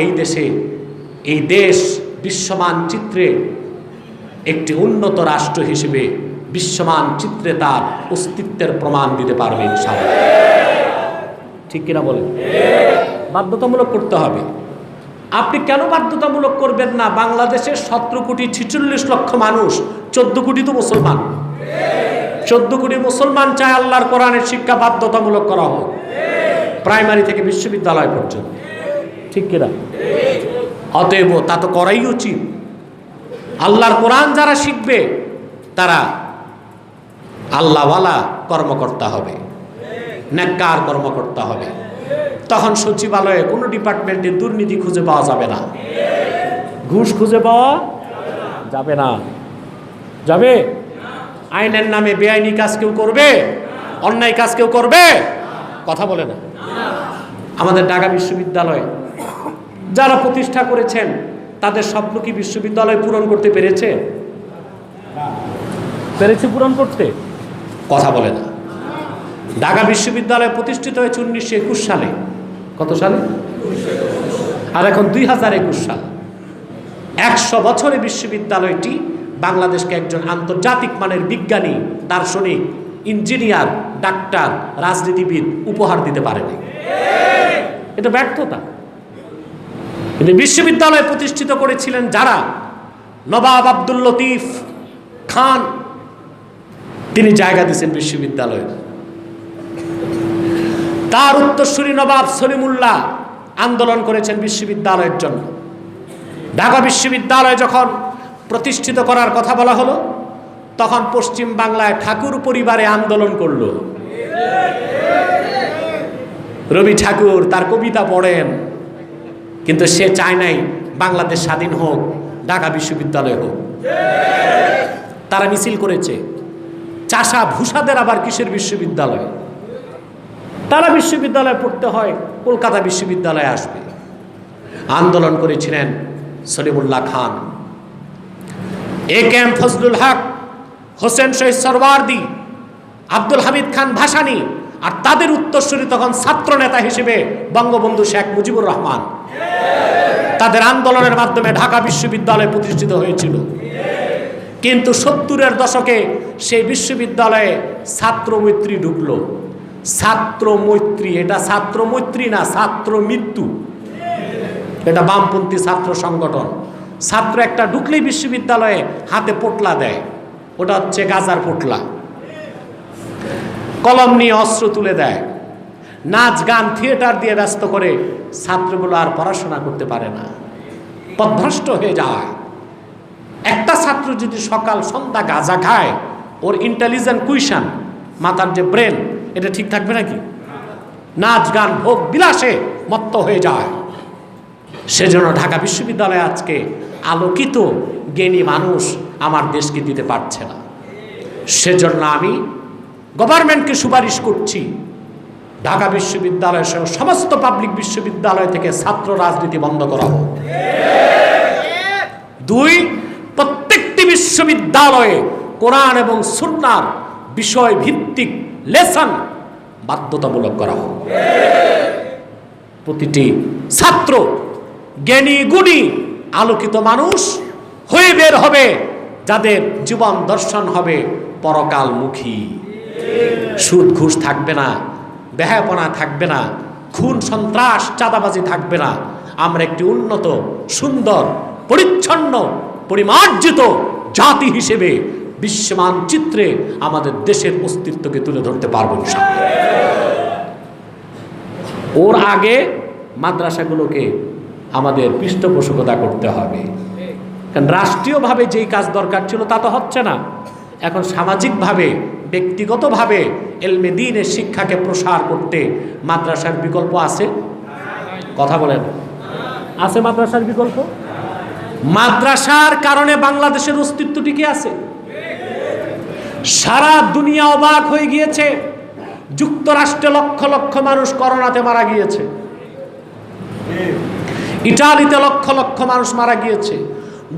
A: এই দেশ বিশ্বমানচিত্রে একটি উন্নত রাষ্ট্র হিসেবে বিশ্বমানচিত্রে তার অস্তিত্বের প্রমাণ দিতে পারবে ইনশাআল্লাহ। ঠিক কিনা বলেন? বাধ্যতামূলক করতে হবে। আপনি কেন বাধ্যতামূলক করবেন না? বাংলাদেশের 17,46,00,000 মানুষ, 14 কোটি তো মুসলমান। 14 কোটি মুসলমান চায় আল্লাহর কোরআনের শিক্ষা বাধ্যতামূলক করা হোক, প্রাইমারি থেকে বিশ্ববিদ্যালয় পর্যন্ত। ঠিক কিনা? অতএব তা তো করাই উচিত। আল্লাহর কোরআন যারা শিখবে তারা আল্লাহওয়ালা কর্মকর্তা হবে, নেককার কর্মকর্তা হবে। তখন সচিবালয়ে কোনো ডিপার্টমেন্টে দুর্নীতি খুঁজে পাওয়া যাবে না, ঘুষ খুঁজে পাওয়া যাবে না। যাবে? আইনের নামে বেআইনি কাজ কেউ করবে? অন্যায় কাজ কেউ করবে? কথা বলে না। আমাদের ঢাকা বিশ্ববিদ্যালয় যারা প্রতিষ্ঠা করেছেন তাদের স্বপ্ন কি বিশ্ববিদ্যালয় পূরণ করতে পেরেছে? পূরণ করতে? কথা বলে না। ঢাকা বিশ্ববিদ্যালয় প্রতিষ্ঠিত হয়েছে 1921 সালে। কত সালে? আর এখন 2021 সাল। 100 বছরে বিশ্ববিদ্যালয়টি বাংলাদেশকে একজন আন্তর্জাতিক মানের বিজ্ঞানী, দার্শনিক, ইঞ্জিনিয়ার, ডাক্তার, রাজনীতিবিদ উপহার দিতে পারেনি। এটা ব্যর্থতা। কিন্তু বিশ্ববিদ্যালয় প্রতিষ্ঠিত করেছিলেন যারা, নবাব আব্দুল লতিফ খান, তিনি জায়গা দিয়েছেন বিশ্ববিদ্যালয়ে। তার উত্তরসূরি নবাব সলিমুল্লাহ আন্দোলন করেছেন বিশ্ববিদ্যালয়ের জন্য। ঢাকা বিশ্ববিদ্যালয় যখন প্রতিষ্ঠিত করার কথা বলা হলো, তখন পশ্চিম বাংলায় ঠাকুর পরিবারে আন্দোলন করলো। রবি ঠাকুর তার কবিতা পড়েন, কিন্তু সে চায় নাই বাংলাদেশ স্বাধীন হোক, ঢাকা বিশ্ববিদ্যালয় হোক। তারা মিছিল করেছে। চাষা ভূষাদের আবার কিসের বিশ্ববিদ্যালয়? তারা বিশ্ববিদ্যালয়ে পড়তে হয়, কলকাতা বিশ্ববিদ্যালয়ে আসবে। আন্দোলন করেছিলেন সলিমুল্লাহ খান, এ.কে.এম. ফজলুল হক, হোসেন শহীদ সরওয়ার্দী, আব্দুল হামিদ খান ভাসানী, আর তাদের উত্তরসূরি তখন ছাত্র নেতা হিসেবে বঙ্গবন্ধু শেখ মুজিবুর রহমান। তাদের আন্দোলনের মাধ্যমে ঢাকা বিশ্ববিদ্যালয় প্রতিষ্ঠিত হয়েছিল। কিন্তু 70-এর দশকে সেই বিশ্ববিদ্যালয়ে ছাত্র মৈত্রী ঢুকলো। ছাত্র মৈত্রী, এটা ছাত্র মৈত্রী না, ছাত্র মৃত্যু। এটা বামপন্থী ছাত্র সংগঠন। ছাত্র একটা ঢুকলেই বিশ্ববিদ্যালয়ে হাতে পোটলা দেয়, ওটা হচ্ছে গাজার পোটলা। কলম নিয়ে অস্ত্র তুলে দেয়, নাচ গান থিয়েটার দিয়ে ব্যস্ত করে। ছাত্রগুলো আর পড়াশোনা করতে পারে না, পথভ্রষ্ট হয়ে যায়। একটা ছাত্র যদি সকাল সন্ধ্যা গাঁজা খায়, ওর ইন্টেলিজেন্ট কুইশন, মাথার যে ব্রেন, এটা ঠিক থাকবে নাকি? নাচ গান ভোগ বিলাসে মত্ত হয়ে যায়। সেজন্য ঢাকা বিশ্ববিদ্যালয় আজকে আলোকিত জ্ঞানী মানুষ আমার দেশকে দিতে পারছে না। সেজন্য আমি গভর্নমেন্টকে সুপারিশ করছি, ঢাকা বিশ্ববিদ্যালয় সহ সমস্ত পাবলিক বিশ্ববিদ্যালয় থেকে ছাত্র রাজনীতি বন্ধ করা হোক। 2, প্রত্যেকটি বিশ্ববিদ্যালয়ে কোরআন এবং সুন্নাহর বিষয় ভিত্তিক লেসন বাধ্যতামূলক করা হোক। প্রতিটি ছাত্র জ্ঞানী গুণী আলোকিত মানুষ হয়ে বের হবে, যাদের জীবন দর্শন হবে পরকালমুখী। সুদ ঘুষ থাকবে না, বেহায়াপনা থাকবে না, খুন সন্ত্রাস চাঁদাবাজি থাকবে না। আমরা একটি উন্নত, সুন্দর, পরিচ্ছন্ন, পরিমার্জিত জাতি হিসেবে বিশ্বমানচিত্রে আমাদের দেশের অস্তিত্বকে তুলে ধরতে পারবো ইনশাআল্লাহ। ওর আগে মাদ্রাসাগুলোকে আমাদের পৃষ্ঠপোষকতা করতে হবে, কারণ রাষ্ট্রীয়ভাবে যেই কাজ দরকার ছিল তা তো হচ্ছে না। এখন সামাজিকভাবে, ব্যক্তিগতভাবে এলমে দ্বীনের শিক্ষাকে প্রসার করতে মাদ্রাসার বিকল্প আছে? কথা বলেন, আছে মাদ্রাসার বিকল্প? মাদ্রাসার কারণে বাংলাদেশের অস্তিত্ব টিকে আছে। সারা দুনিয়া অবাক হয়ে গিয়েছে। যুক্তরাষ্ট্রে লক্ষ লক্ষ মানুষ করোনাতে মারা গিয়েছে, ইটালিতে লক্ষ লক্ষ মানুষ মারা গিয়েছে,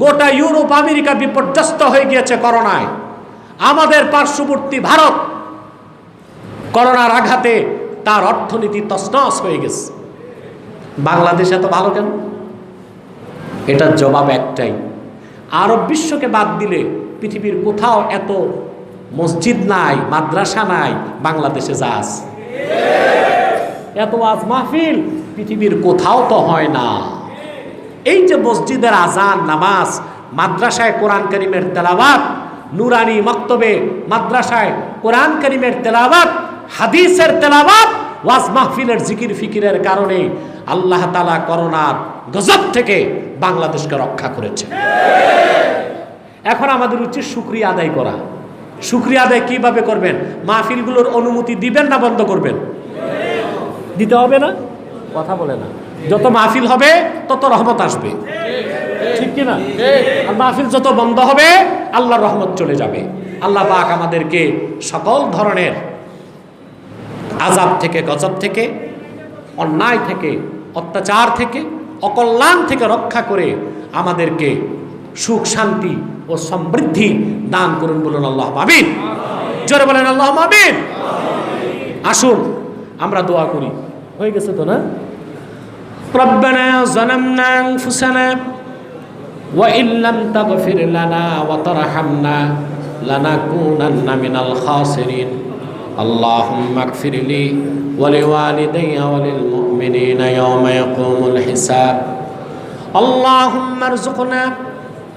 A: গোটা ইউরোপ আমেরিকা বিপর্যস্ত হয়ে গিয়েছে করোনায়। আমাদের পার্শ্ববর্তী ভারত করোনার আঘাতে তার অর্থনীতি তছনছ হয়ে গেছে, বাংলাদেশ এত ভালো কেন? এটার জবাব একটাই, আরব বিশ্বকে বাদ দিলে পৃথিবীর কোথাও এত মসজিদ নাই, মাদ্রাসা নাই, বাংলাদেশে যা আছে। এত ওয়াজ মাহফিল পৃথিবীর কোথাও তো হয় না। এই যে মসজিদের আজান, নামাজ, মাদ্রাসায় কোরআন কারীমের তেলাওয়াত, নুরানি মক্তবে মাদ্রাসায় কোরআন কারীমের তেলাওয়াত, হাদিসের তেলাওয়াত, ওয়াজ মাহফিলের জিকির ফিকিরের কারণে আল্লাহ তাআলা করোনার গজব থেকে বাংলাদেশকে রক্ষা করেছে। এখন আমাদের উচিত শুকরিয়া আদায় করা। শুকরিয়া আদায় কিভাবে করবেন? মাহফিলগুলোর অনুমতি দিবেন না বন্ধ করবেন? দিতে হবে না? কথা বলে না। যত মাহফিল হবে তত রহমত আসবে, ঠিক কিনা? আর মাহফিল যত বন্ধ হবে আল্লাহর রহমত চলে যাবে। আল্লাহ পাক আমাদেরকে সকল ধরনের আযাব থেকে, গজব থেকে, অন্যায় থেকে, অত্যাচার থেকে, অকল্যাণ থেকে রক্ষা করে আমাদেরকে সুখ, শান্তি ও সমৃদ্ধি দান করুন। বলুন আল্লাহুম্মা আমিন। জোরে বলেন আল্লাহুম্মা আমিন। আসুন আমরা দোয়া করি। হয়ে গেছে তো না? রব্বানা যালামনা আনফুসানা ওয়া ইন লাম তাগফির লানা ওয়া তারহামনা লানাকুনান্না মিনাল খাসিরিন। আল্লাহুম্মা ইগফিরলি ওয়া লিওয়ালিদাইয়া ওয়া লিল মুমিনিনা ইয়াওমা ইয়াকুমুল হিসাব। আল্লাহুম্মা আরযুকনা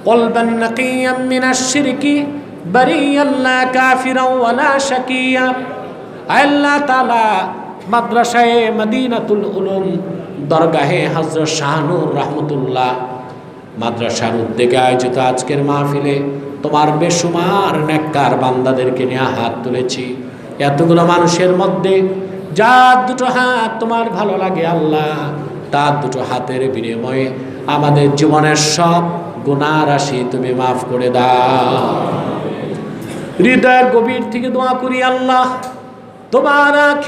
A: কলবান নাকিয়াম মিনাশ শিরকি বারিয়ান লা কাফিরান ওয়া লা শাকিয়া। আল্লাহ তাআলা মাদ্রাসায়ে মদিনাতুল উলুম দরগাহে হযরত শাহনূর রহমতুল্লাহ মাদ্রাসার উদ্যোগে আয়োজিত আজকের মাহফিলে তোমার বেশুমার নেককার বান্দাদেরকে নিয়ে হাত তুলেছি। এতগুলো মানুষের মধ্যে যার দুটো হাত তোমার ভালো লাগে আল্লাহ, তার দুটো হাতের বিনিময়ে আমাদের জীবনের সব গুনাহ রাশি তুমি মাফ করে দাও। হৃদয়ের গভীর থেকে দোয়া করি আল্লাহ তোমার